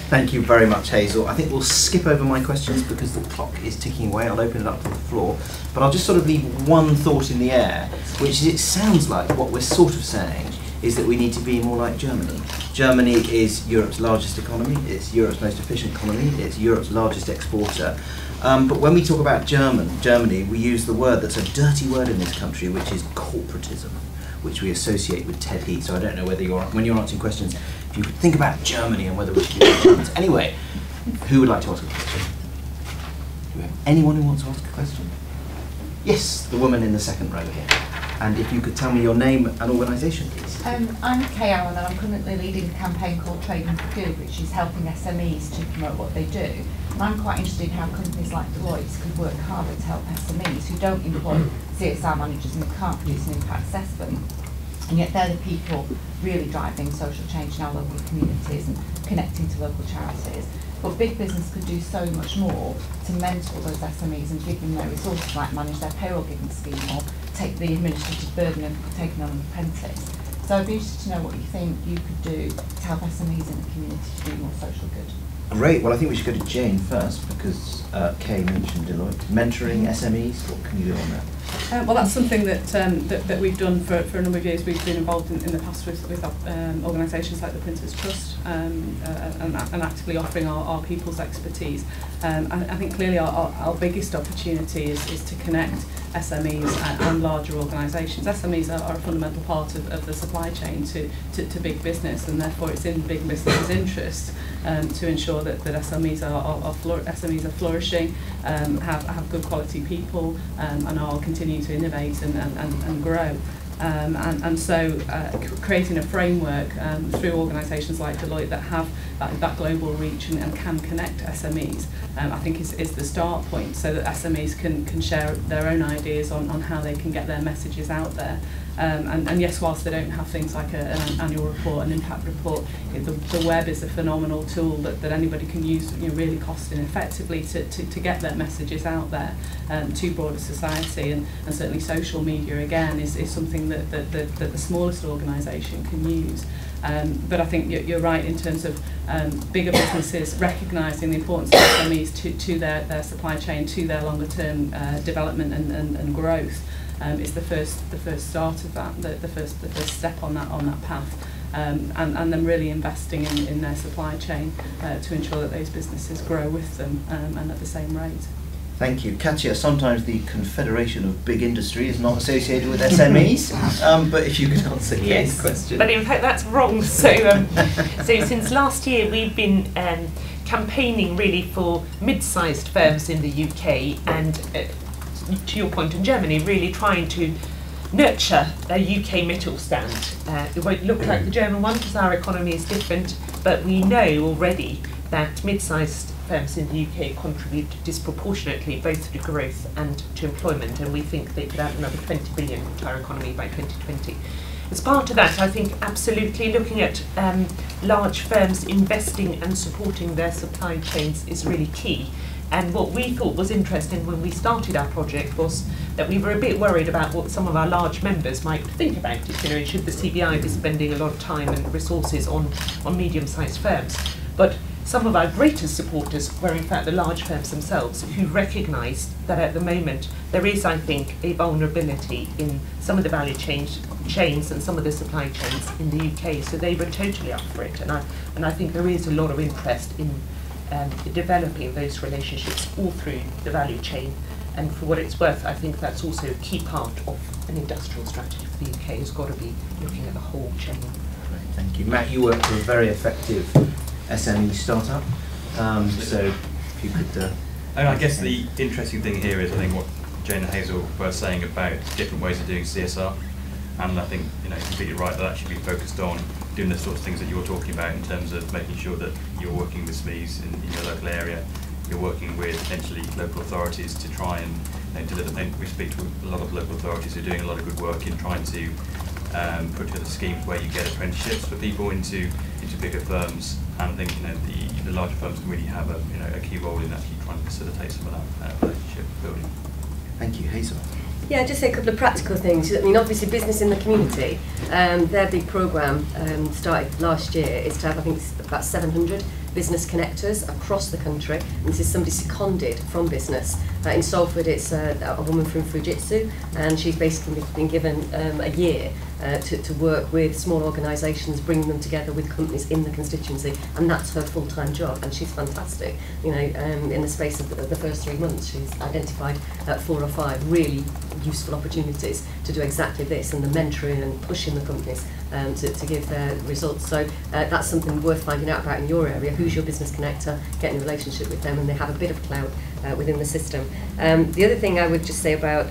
Thank you very much, Hazel. I think we'll skip over my questions because the clock is ticking away. I'll open it up to the floor. But I'll just sort of leave one thought in the air, which is it sounds like what we're sort of saying is that we need to be more like Germany. Germany is Europe's largest economy, it's Europe's most efficient economy, it's Europe's largest exporter. But when we talk about Germany, we use the word that's a dirty word in this country, which is corporatism, which we associate with Ted Heath. So I don't know whether when you're answering questions, if you could think about Germany and whether we should be Germans. Anyway, who would like to ask a question? Do we have anyone who wants to ask a question? Yes, the woman in the second row here. And if you could tell me your name and organisation, please.
I'm Kay Allen, and I'm currently leading a campaign called Trading for Good, which is helping SMEs to promote what they do. And I'm quite interested in how companies like Deloitte could work harder to help SMEs who don't employ CSR managers and can't produce an impact assessment. And yet they're the people really driving social change in our local communities and connecting to local charities. But big business could do so much more to mentor those SMEs and give them their resources, like manage their payroll giving scheme or take the administrative burden of taking on an apprentice. So I'd be interested to know what you think you could do to help SMEs in the community to do more social good.
Great. Well, I think we should go to Jane first because Kay mentioned Deloitte. Mentoring SMEs, what can you do on that?
Well, that's something that we've done for a number of years. We've been involved in the past with organisations like the Printers Trust and actively offering our people's expertise. I think clearly our biggest opportunity is to connect SMEs and larger organisations. SMEs are a fundamental part of the supply chain to big business, and therefore it's in big business's interest to ensure that SMEs are flourishing, have good quality people, and are continuing to innovate and grow. And so creating a framework through organisations like Deloitte that have that global reach and can connect SMEs, I think is the start point, so that SMEs can share their own ideas on how they can get their messages out there. And yes, whilst they don't have things like an annual report, an impact report, the web is a phenomenal tool that anybody can use, really cost effectively to get their messages out there to broader society, and certainly social media again is something that the smallest organisation can use. But I think you're right in terms of bigger businesses recognising the importance of SMEs to their supply chain, to their longer term development and growth. Is the first start of that, the first step on that path, and then really investing in their supply chain to ensure that those businesses grow with them and at the same rate.
Thank you. Katja, sometimes the Confederation of Big Industry is not associated with SMEs, but if you could answer Kate's question.
But in fact that's wrong. So since last year we've been campaigning really for mid-sized firms in the UK, and to your point in Germany, really trying to nurture a UK Mittelstand. It won't look like the German one because our economy is different, but we know already that mid-sized firms in the UK contribute disproportionately both to growth and to employment, and we think they could add another 20 billion to our economy by 2020. As part of that, I think absolutely looking at large firms investing and supporting their supply chains is really key. And what we thought was interesting when we started our project was that we were a bit worried about what some of our large members might think about it. Should the CBI be spending a lot of time and resources on medium-sized firms? But some of our greatest supporters were in fact the large firms themselves, who recognised that at the moment there is, I think, a vulnerability in some of the value chains and some of the supply chains in the UK. So they were totally up for it, and I think there is a lot of interest in developing those relationships all through the value chain. And for what it's worth, I think that's also a key part of an industrial strategy for the UK. Has got to be looking at the whole chain.
Great, thank you. Matt, you work for a very effective SME startup, so if you could...
I guess the interesting thing here is, I think, what Jane and Hazel were saying about different ways of doing CSR, and I think, completely right, that should be focused on doing the sorts of things that you're talking about in terms of making sure that you're working with SMEs in your local area, you're working with potentially local authorities to try and deliver. And we speak to a lot of local authorities who are doing a lot of good work in trying to put together schemes where you get apprenticeships for people into bigger firms, and I think the larger firms can really have a key role in actually trying to facilitate some of that relationship building.
Thank you, Hazel.
Yeah, just say a couple of practical things. I mean, obviously, business in the community, their big programme started last year is to have, I think, it's about 700 business connectors across the country. And this is somebody seconded from business. In Salford, it's a woman from Fujitsu, and she's basically been given a year to work with small organisations, bringing them together with companies in the constituency, and that's her full-time job, and she's fantastic. You know, in the space of the first 3 months, she's identified 4 or 5 really useful opportunities to do exactly this, and the mentoring and pushing the companies to give their results. So that's something worth finding out about in your area. Who's your business connector? Getting a relationship with them, and they have a bit of clout within the system. The other thing I would just say about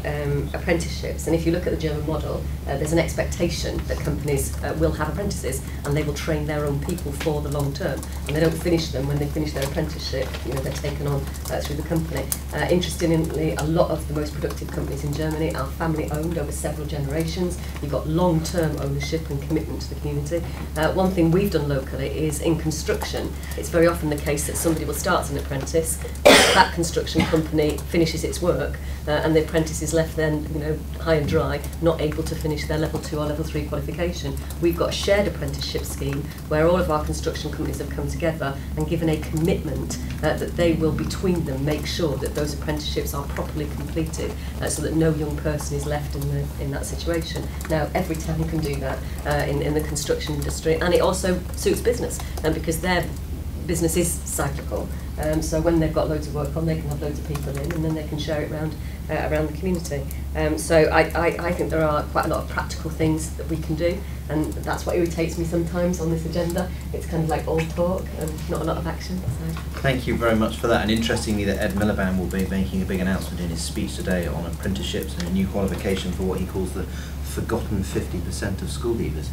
apprenticeships, and if you look at the German model, there's an expectation that companies will have apprentices, and they will train their own people for the long term, and they don't finish them when they finish their apprenticeship. You know, they're taken on through the company. Interestingly, a lot of the most productive companies in Germany are family owned over several generations. You've got long-term ownership and commitment to the community. One thing we've done locally is in construction, it's very often the case that somebody will start as an apprentice, that construction company finishes its work, and the apprentice is left then, you know, high and dry, not able to finish their level 2 or level 3 qualification. We've got a shared apprenticeship scheme where all of our construction companies have come together and given a commitment that they will, between them, make sure that those apprenticeships are properly completed, so that no young person is left in that situation. Now, every town can do that in the construction industry, and it also suits business, because their business is cyclical. So when they've got loads of work on, they can have loads of people in, and then they can share it around the community. So I think there are quite a lot of practical things that we can do, and that's what irritates me sometimes on this agenda. It's kind of like all talk and not a lot of action. So.
Thank you very much for that. And interestingly, that Ed Miliband will be making a big announcement in his speech today on apprenticeships and a new qualification for what he calls the forgotten 50% of school leavers.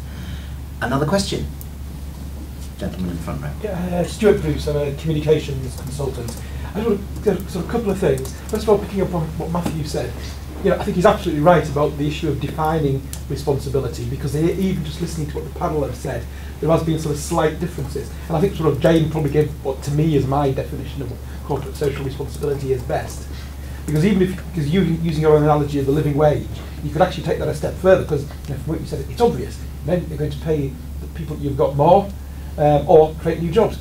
Another question? Gentleman in the front row.
Yeah, Stuart Bruce, I'm a communications consultant. I just want to sort of a couple of things. First of all, picking up on what Matthew said, you know, I think he's absolutely right about the issue of defining responsibility, because even just listening to what the panel have said, there has been sort of slight differences. And I think sort of Jane probably gave what to me is my definition of what corporate social responsibility is best. Because because you using your analogy of the living wage, you could actually take that a step further, because you know, from what you said, it's obvious. Then you're going to pay the people you've got more, or create new jobs.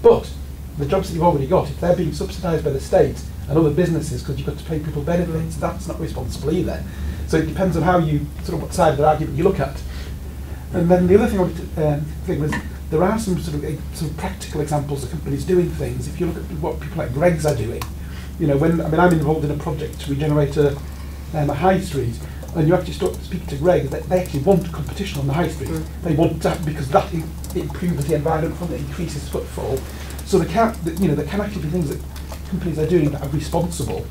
But the jobs that you've already got, if they're being subsidised by the state and other businesses because you've got to pay people benefits, that's not responsible either. So it depends on how you, sort of what side of the argument you look at. And then the other thing I wanted to think was, there are some sort of practical examples of companies doing things. If you look at what people like Greggs are doing, you know, I'm involved in a project to regenerate a high street, and you actually start speaking to Greggs, they actually want competition on the high street. They want that because that improves the environment from it, increases footfall. So there can actually be things that companies are doing that are responsible,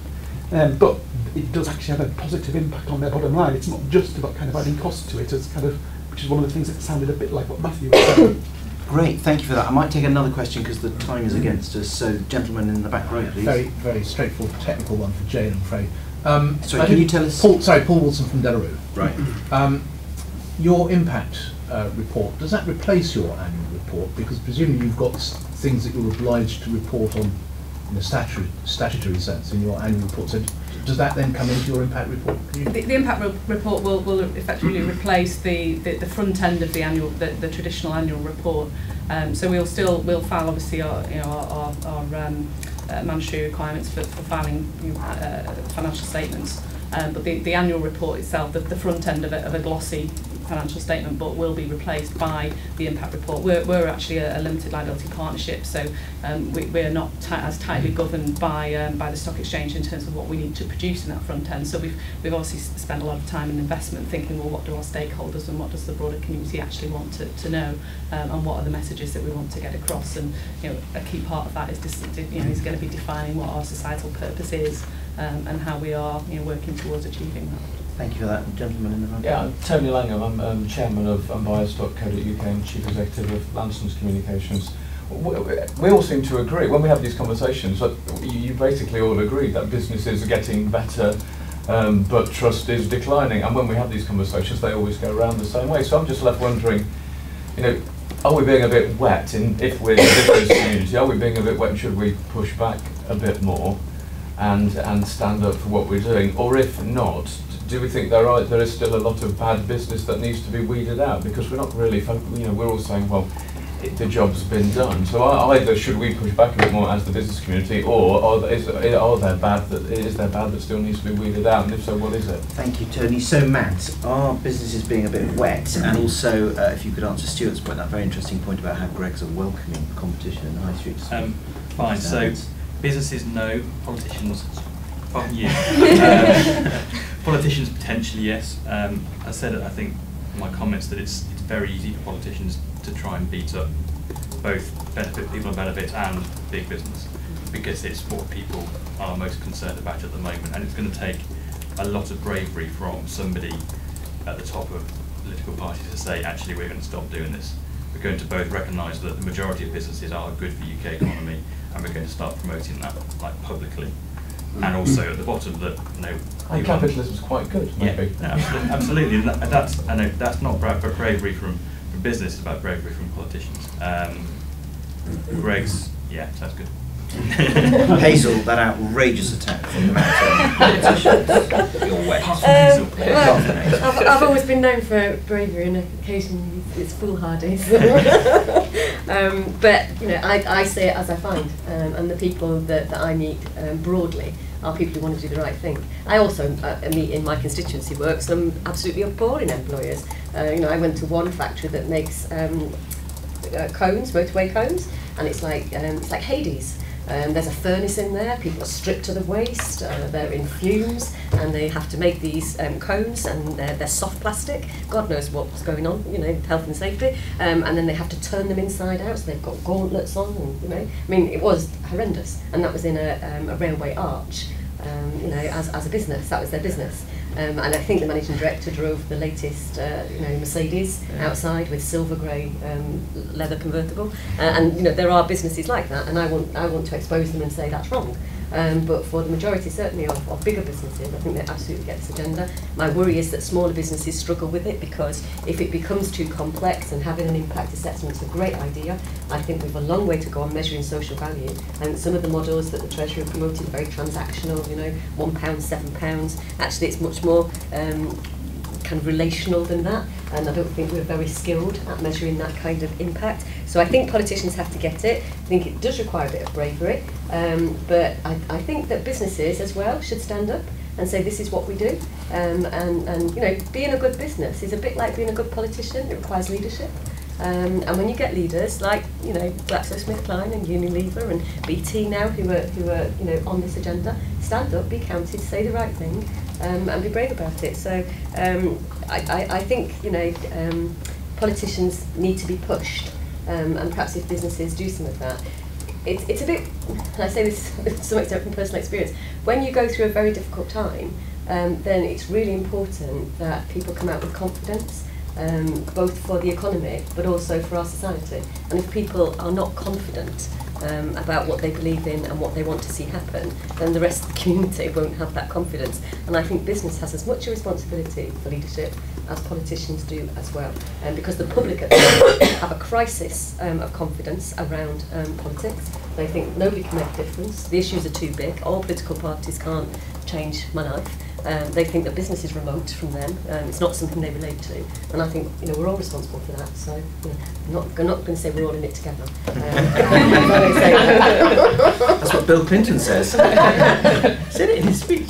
but it does actually have a positive impact on their bottom line. It's not just about kind of adding cost to it, as kind of, which is one of the things that sounded a bit like what Matthew was saying.
Great, thank you for that. I might take another question because the time is against us. So, gentleman in the back row, please.
Very, very straightforward technical one for Jane, I'm afraid.
Sorry, can you tell us?
Paul Wilson from Deloitte.
Right.
Your impact report, does that replace your annual report? Because presumably you've got things that you're obliged to report on in a statutory sense in your annual report. So does that then come into your impact report?
The impact report will effectively replace the front end of the annual, the traditional annual report. So we'll file obviously our mandatory requirements for filing financial statements. But the annual report itself, the front end of a glossy financial statement, but will be replaced by the impact report. We're actually a limited liability partnership, so we're not as tightly governed by the stock exchange in terms of what we need to produce in that front end. So we've obviously spent a lot of time and investment thinking, well, what do our stakeholders and what does the broader community actually want to know, and what are the messages that we want to get across. And you know, a key part of that is is going to be defining what our societal purpose is, and how we are working towards achieving that.
Thank you for that, gentleman in the front.
Yeah, I'm Tony Langham. I'm chairman of unbiased.co.uk and chief executive of Lanson's Communications. We all seem to agree when we have these conversations. You basically all agree that businesses are getting better but trust is declining. And when we have these conversations, they always go around the same way. So I'm just left wondering, you know, are we being a bit wet if we're in the business community? Are we being a bit wet and should we push back a bit more and stand up for what we're doing? Or if not, do we think there is still a lot of bad business that needs to be weeded out? Because we're not really, you know, we're all saying, well, the job's been done. So either should we push back a bit more as the business community, or is there bad that still needs to be weeded out? And if so, what is it?
Thank you, Tony. So, Matt, are businesses being a bit wet? And also, if you could answer Stuart's point, that very interesting point about how Greggs are welcoming competition in the high street.
Fine. So, businesses no, politicians, apart from you. Politicians potentially yes. I said I think in my comments that it's very easy for politicians to try and beat up both people on benefits and big business, because it's what people are most concerned about at the moment, and it's going to take a lot of bravery from somebody at the top of political parties to say, actually, we're going to stop doing this. We're going to both recognise that the majority of businesses are good for the UK economy, and we're going to start promoting that publicly. And also at the bottom that, you know,
and capitalism's quite good, maybe.
Yeah, absolutely. And that's not bravery from business, it's about bravery from politicians. Greggs, yeah, sounds good.
Hazel, that outrageous attack from the politicians. You're wet.
I've always been known for bravery, and occasionally it's foolhardy. But you know, I say it as I find, and the people that I meet broadly are people who want to do the right thing. I also meet in my constituency work some absolutely appalling employers. You know, I went to one factory that makes cones, motorway cones, and it's like Hades. There's a furnace in there, people are stripped to the waist, they're in fumes, and they have to make these cones, and they're soft plastic. God knows what's going on, you know, health and safety. And then they have to turn them inside out, so they've got gauntlets on, and, you know, I mean, it was horrendous. And that was in a railway arch, you know, as a business, that was their business. And I think the managing director drove the latest, you know, Mercedes outside with silver grey leather convertible. And you know, there are businesses like that, and I want to expose them and say that's wrong. But for the majority, certainly of bigger businesses, I think they absolutely get this agenda. My worry is that smaller businesses struggle with it, because if it becomes too complex, and having an impact assessment is a great idea, I think we've a long way to go on measuring social value. And some of the models that the Treasury have promoted are very transactional, you know, £1, £7. Actually, it's much more kind of relational than that, and I don't think we're very skilled at measuring that kind of impact. So I think politicians have to get it. I think it does require a bit of bravery, but I think that businesses as well should stand up and say this is what we do. And you know, being a good business is a bit like being a good politician. It requires leadership. And when you get leaders like, you know, GlaxoSmithKline and Unilever and BT now, who are you know, on this agenda, stand up, be counted, say the right thing, and be brave about it. So I think, you know, politicians need to be pushed, and perhaps if businesses do some of that. It's a bit, and I say this to some extent from personal experience, when you go through a very difficult time, then it's really important that people come out with confidence. Both for the economy but also for our society. And if people are not confident about what they believe in and what they want to see happen, then the rest of the community won't have that confidence. And I think business has as much a responsibility for leadership as politicians do as well. Because the public at the moment have a crisis of confidence around politics. They think nobody can make a difference, the issues are too big, all political parties can't change my life. They think that business is remote from them. It's not something they relate to, and I think, you know, we're all responsible for that. So, you know, I'm not going to say we're all in it together.
That's what Bill Clinton says. Said it in his speech.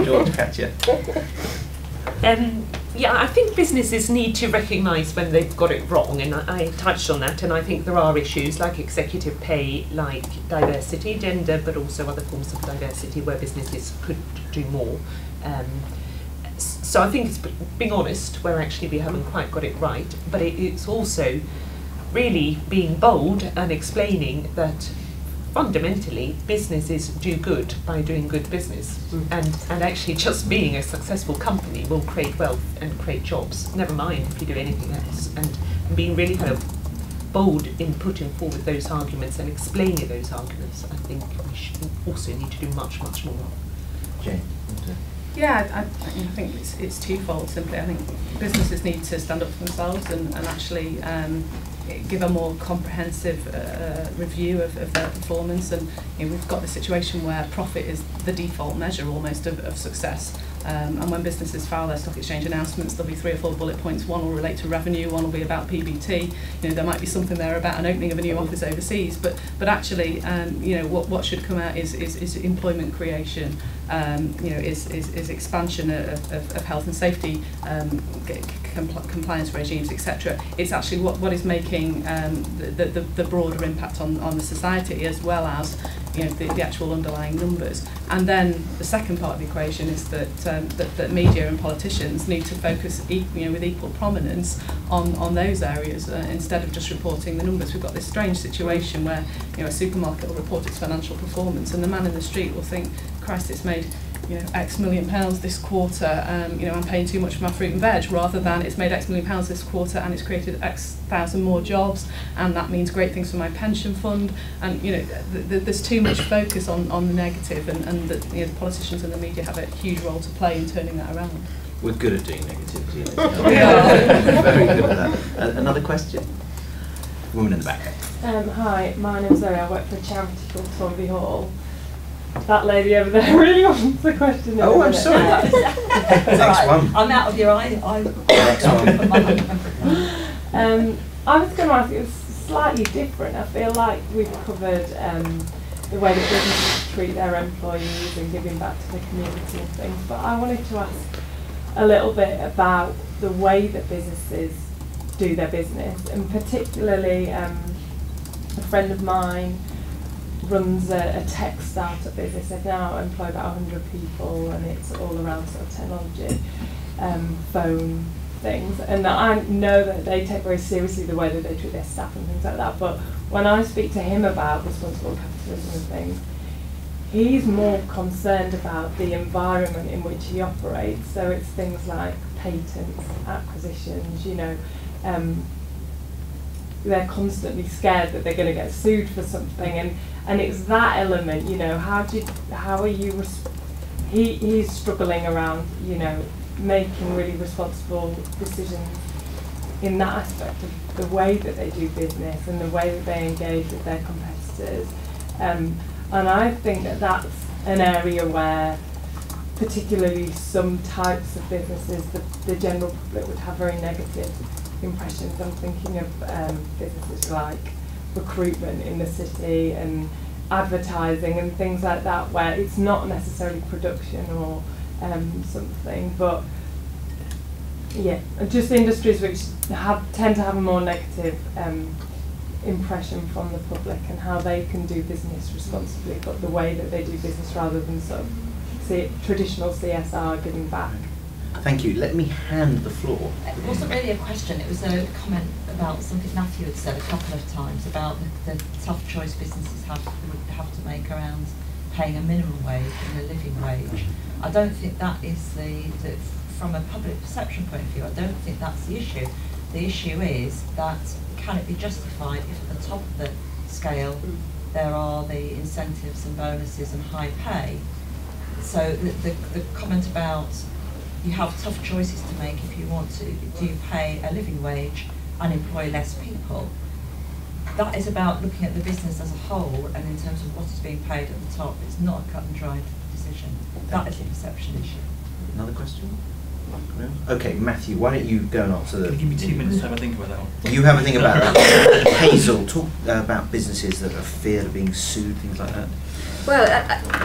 George, Katja.
Yeah, I think businesses need to recognise when they've got it wrong, and I touched on that, and I think there are issues like executive pay, like diversity, gender, but also other forms of diversity where businesses could do more. So I think it's being honest where actually we haven't quite got it right, but it's also really being bold and explaining that fundamentally businesses do good by doing good business, and actually just being a successful company will create wealth and create jobs, never mind if you do anything else, and being really kind of bold in putting forward those arguments and explaining those arguments. I think we should also need to do much more.
Jane.
Yeah, I think it's twofold simply. I think businesses need to stand up for themselves and actually give a more comprehensive review of their performance. And we've got the situation where profit is the default measure almost of success. And when businesses file their stock exchange announcements, there'll be 3 or 4 bullet points. One will relate to revenue, one will be about PBT. There might be something there about an opening of a new office overseas, but actually, what should come out is employment creation, is expansion of health and safety, compliance regimes, etc. It's actually what is making the broader impact on the society, as well as the actual underlying numbers. And then the second part of the equation is that media and politicians need to focus with equal prominence on those areas instead of just reporting the numbers. We've got this strange situation where a supermarket will report its financial performance, and the man in the street will think, Christ, it's made X million pounds this quarter, I'm paying too much for my fruit and veg, rather than it's made X million pounds this quarter and it's created X thousand more jobs, and that means great things for my pension fund. And there's too much focus on the negative, and the politicians and the media have a huge role to play in turning that around.
We're good at doing negativity. We are very good at that. Another question? Woman in the back.
Hi, my name's Zoe. I work for a charity called Thornby Hall. That lady over there really wants the question.
Oh, I'm sorry. Next one.
I'm out of your eye.
Next one.
I was going to ask, it's slightly different. I feel like we've covered the way that businesses treat their employees and giving back to the community and things, but I wanted to ask a little bit about the way that businesses do their business, and particularly a friend of mine runs a tech startup business. They've now employed about 100 people, and it's all around sort of technology, phone things. And I know that they take very seriously the way that they treat their staff and things like that. But when I speak to him about responsible capitalism and things, he's more concerned about the environment in which he operates. So it's things like patents, acquisitions, they're constantly scared that they're going to get sued for something, and it's that element, how are you, he's struggling around, making really responsible decisions in that aspect of the way that they do business and the way that they engage with their competitors. And I think that that's an area where particularly some types of businesses, the general public would have very negative impressions. I'm thinking of businesses like recruitment in the city and advertising and things like that, where it's not necessarily production or something, but just industries which tend to have a more negative impression from the public, and how they can do business responsibly, but the way that they do business rather than sort of traditional CSR giving back.
Thank you. Let me hand the floor.
It wasn't really a question, it was a comment about something Matthew had said a couple of times about the tough choice businesses would have to make around paying a minimum wage and a living wage. I don't think that is from a public perception point of view, I don't think that's the issue. The issue is that can it be justified if at the top of the scale there are the incentives and bonuses and high pay? So the comment about you have tough choices to make if you want to. Do you pay a living wage and employ less people? That is about looking at the business as a whole, and in terms of what is being paid at the top. It's not a cut and dried decision. That is a perception issue.
Another question? No? Okay, Matthew, why don't you go and answer the...
Can you give me 2 minutes to have a think about that one?
You have a think about that. Hazel, talk about businesses that are feared of being sued, things like that.
Well,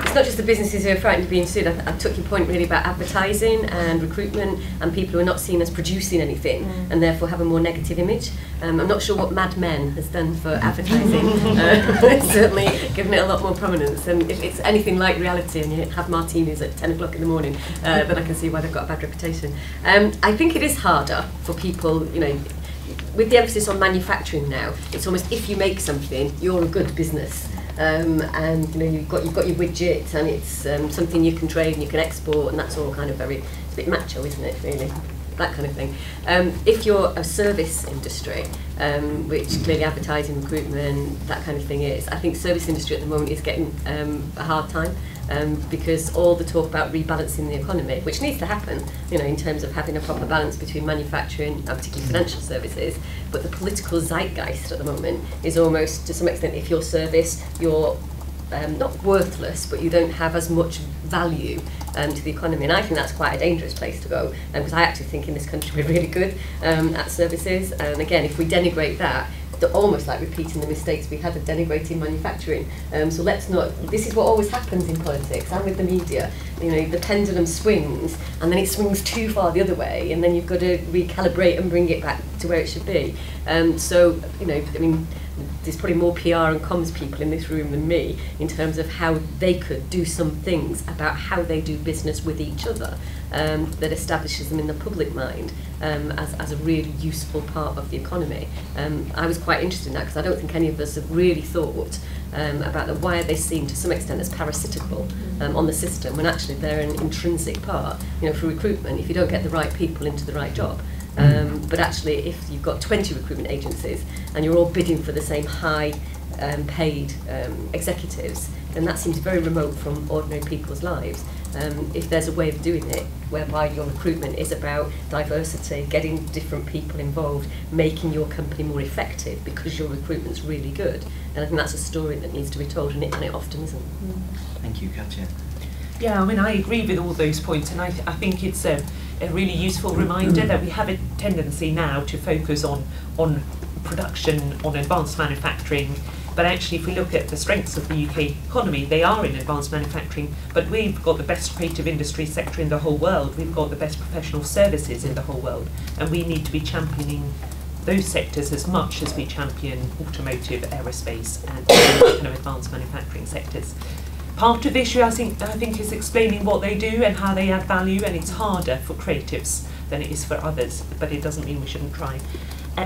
it's not just the businesses who are frightened of being sued. I took your point really about advertising and recruitment and people who are not seen as producing anything and therefore have a more negative image. I'm not sure what Mad Men has done for advertising. It's certainly given it a lot more prominence. And if it's anything like reality and you have martinis at 10 o'clock in the morning, then I can see why they've got a bad reputation. I think it is harder for people, with the emphasis on manufacturing now. It's almost if you make something, you're a good business. And you've got your widget, and it's something you can trade and you can export, and that's all kind of it's a bit macho, isn't it, really? That kind of thing. If you're a service industry, which clearly advertising, recruitment, that kind of thing is. I think service industry at the moment is getting a hard time. Because all the talk about rebalancing the economy, which needs to happen, you know, in terms of having a proper balance between manufacturing and particularly financial services, but the political zeitgeist at the moment is almost, to some extent, if your service, you're not worthless, but you don't have as much value to the economy. And I think that's quite a dangerous place to go, because I actually think in this country we're really good at services. And again, if we denigrate that, they're almost like repeating the mistakes we had of denigrating manufacturing. So let's not, this is what always happens in politics and with the media. You know, the pendulum swings and then it swings too far the other way, and then you've got to recalibrate and bring it back to where it should be. So, you know, I mean, there's probably more PR and comms people in this room than me in terms of how they could do some things about how they do business with each other that establishes them in the public mind as a really useful part of the economy. I was quite interested in that because I don't think any of us have really thought about why they seem to some extent as parasitical on the system when actually they're an intrinsic part. You know, for recruitment, if you don't get the right people into the right job, but actually if you've got 20 recruitment agencies and you're all bidding for the same high paid executives, then that seems very remote from ordinary people's lives. If there's a way of doing it whereby your recruitment is about diversity, getting different people involved, making your company more effective because your recruitment's really good, then I think that's a story that needs to be told, and it often isn't.
Thank you, Katja.
Yeah, I mean, I agree with all those points, and I think it's a really useful reminder that we have a tendency now to focus on production, on advanced manufacturing. But actually, if we look at the strengths of the UK economy, they are in advanced manufacturing, but we've got the best creative industry sector in the whole world. We've got the best professional services in the whole world, and we need to be championing those sectors as much as we champion automotive, aerospace, and kind of advanced manufacturing sectors. Part of the issue, I think, is explaining what they do and how they add value, and it's harder for creatives than it is for others, but it doesn't mean we shouldn't try.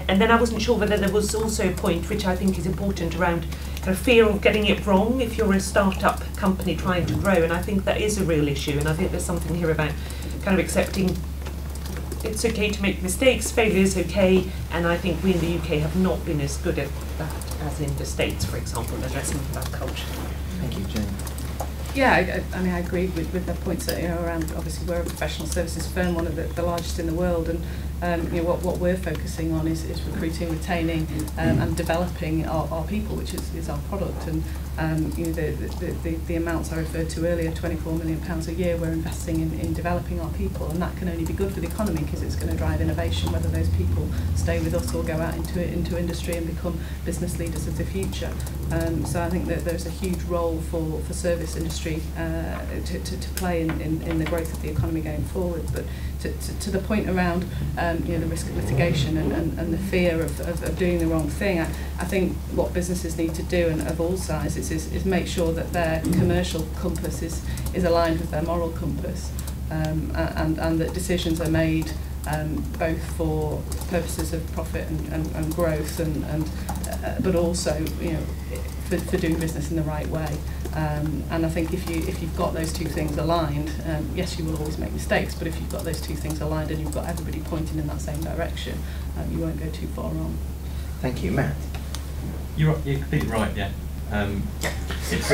And then I wasn't sure whether there was also a point which I think is important around kind of fear of getting it wrong if you're a start-up company trying to grow, and I think that is a real issue, and I think there's something here about kind of accepting it's okay to make mistakes, failure is okay, and I think we in the UK have not been as good at that as in the States, for example, addressing that culture.
Thank you, Jane.
Yeah, I mean, I agree with the points that, you know, around, obviously we're a professional services firm, one of the largest in the world, and you know, what we're focusing on is recruiting, retaining, and developing our people, which is our product. And you know, the amounts I referred to earlier, £24 million a year, we're investing in developing our people, and that can only be good for the economy because it's going to drive innovation, whether those people stay with us or go out into industry and become business leaders of the future. So I think that there's a huge role for service industry to play in the growth of the economy going forward. But to the point around you know, the risk of litigation and the fear of doing the wrong thing, I think what businesses need to do, and of all sizes, is make sure that their commercial compass is aligned with their moral compass, and that decisions are made both for purposes of profit and growth, but also, you know, for doing business in the right way. And I think if you've got those two things aligned, yes, you will always make mistakes, but if you've got those two things aligned and you've got everybody pointing in that same direction, you won't go too far wrong.
Thank you, Matt.
You're completely right, yeah. It's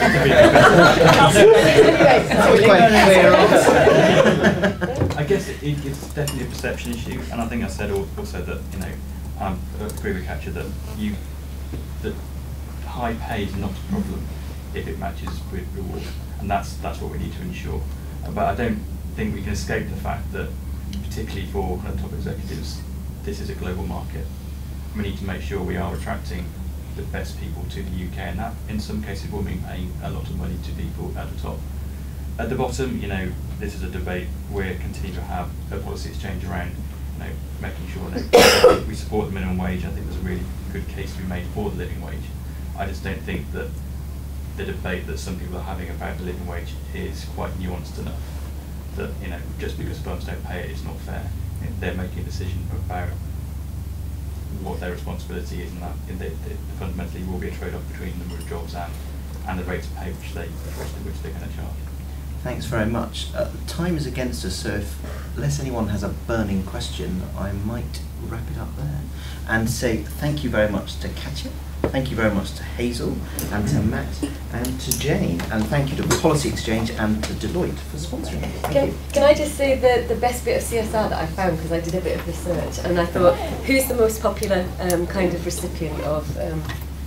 I guess it's definitely a perception issue, and I think I said also that, you know, I agree with Katja that high pay is not a problem if it matches with reward, and that's what we need to ensure. But I don't think we can escape the fact that, particularly for kind of top executives, this is a global market. We need to make sure we are attracting the best people to the UK, and that in some cases will mean paying a lot of money to people at the top. At the bottom, you know, this is a debate we're continuing to have a policy exchange around, you know, making sure that we support the minimum wage. I think there's a really good case to be made for the living wage. I just don't think that the debate that some people are having about the living wage is quite nuanced enough that, you know, just because firms don't pay it, it's not fair. You know, they're making a decision about what their responsibility is, and that fundamentally will be a trade-off between the number of jobs and the rates of pay which they're going to charge.
Thanks very much. Time is against us, so unless anyone has a burning question, I might wrap it up there and say thank you very much to Katja, thank you very much to Hazel, and to Matt, and to Jane, and thank you to Policy Exchange and to Deloitte for sponsoring it. Thank you.
Can I just say the best bit of CSR that I found, because I did a bit of research, and I thought, who's the most popular kind of recipient of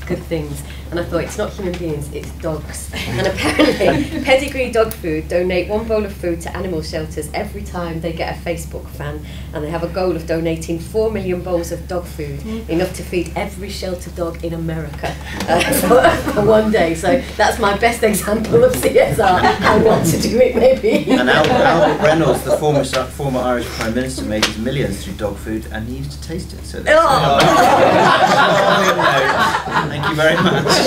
good things? And I thought, it's not human beings, it's dogs. And apparently, Pedigree Dog Food donate 1 bowl of food to animal shelters every time they get a Facebook fan, and they have a goal of donating 4 million bowls of dog food, enough to feed every shelter dog in America for one day. So that's my best example of CSR. I want to do it, maybe.
And Albert Reynolds, the former Irish Prime Minister, made his millions through dog food, and he used to taste it. So that's thank you very much.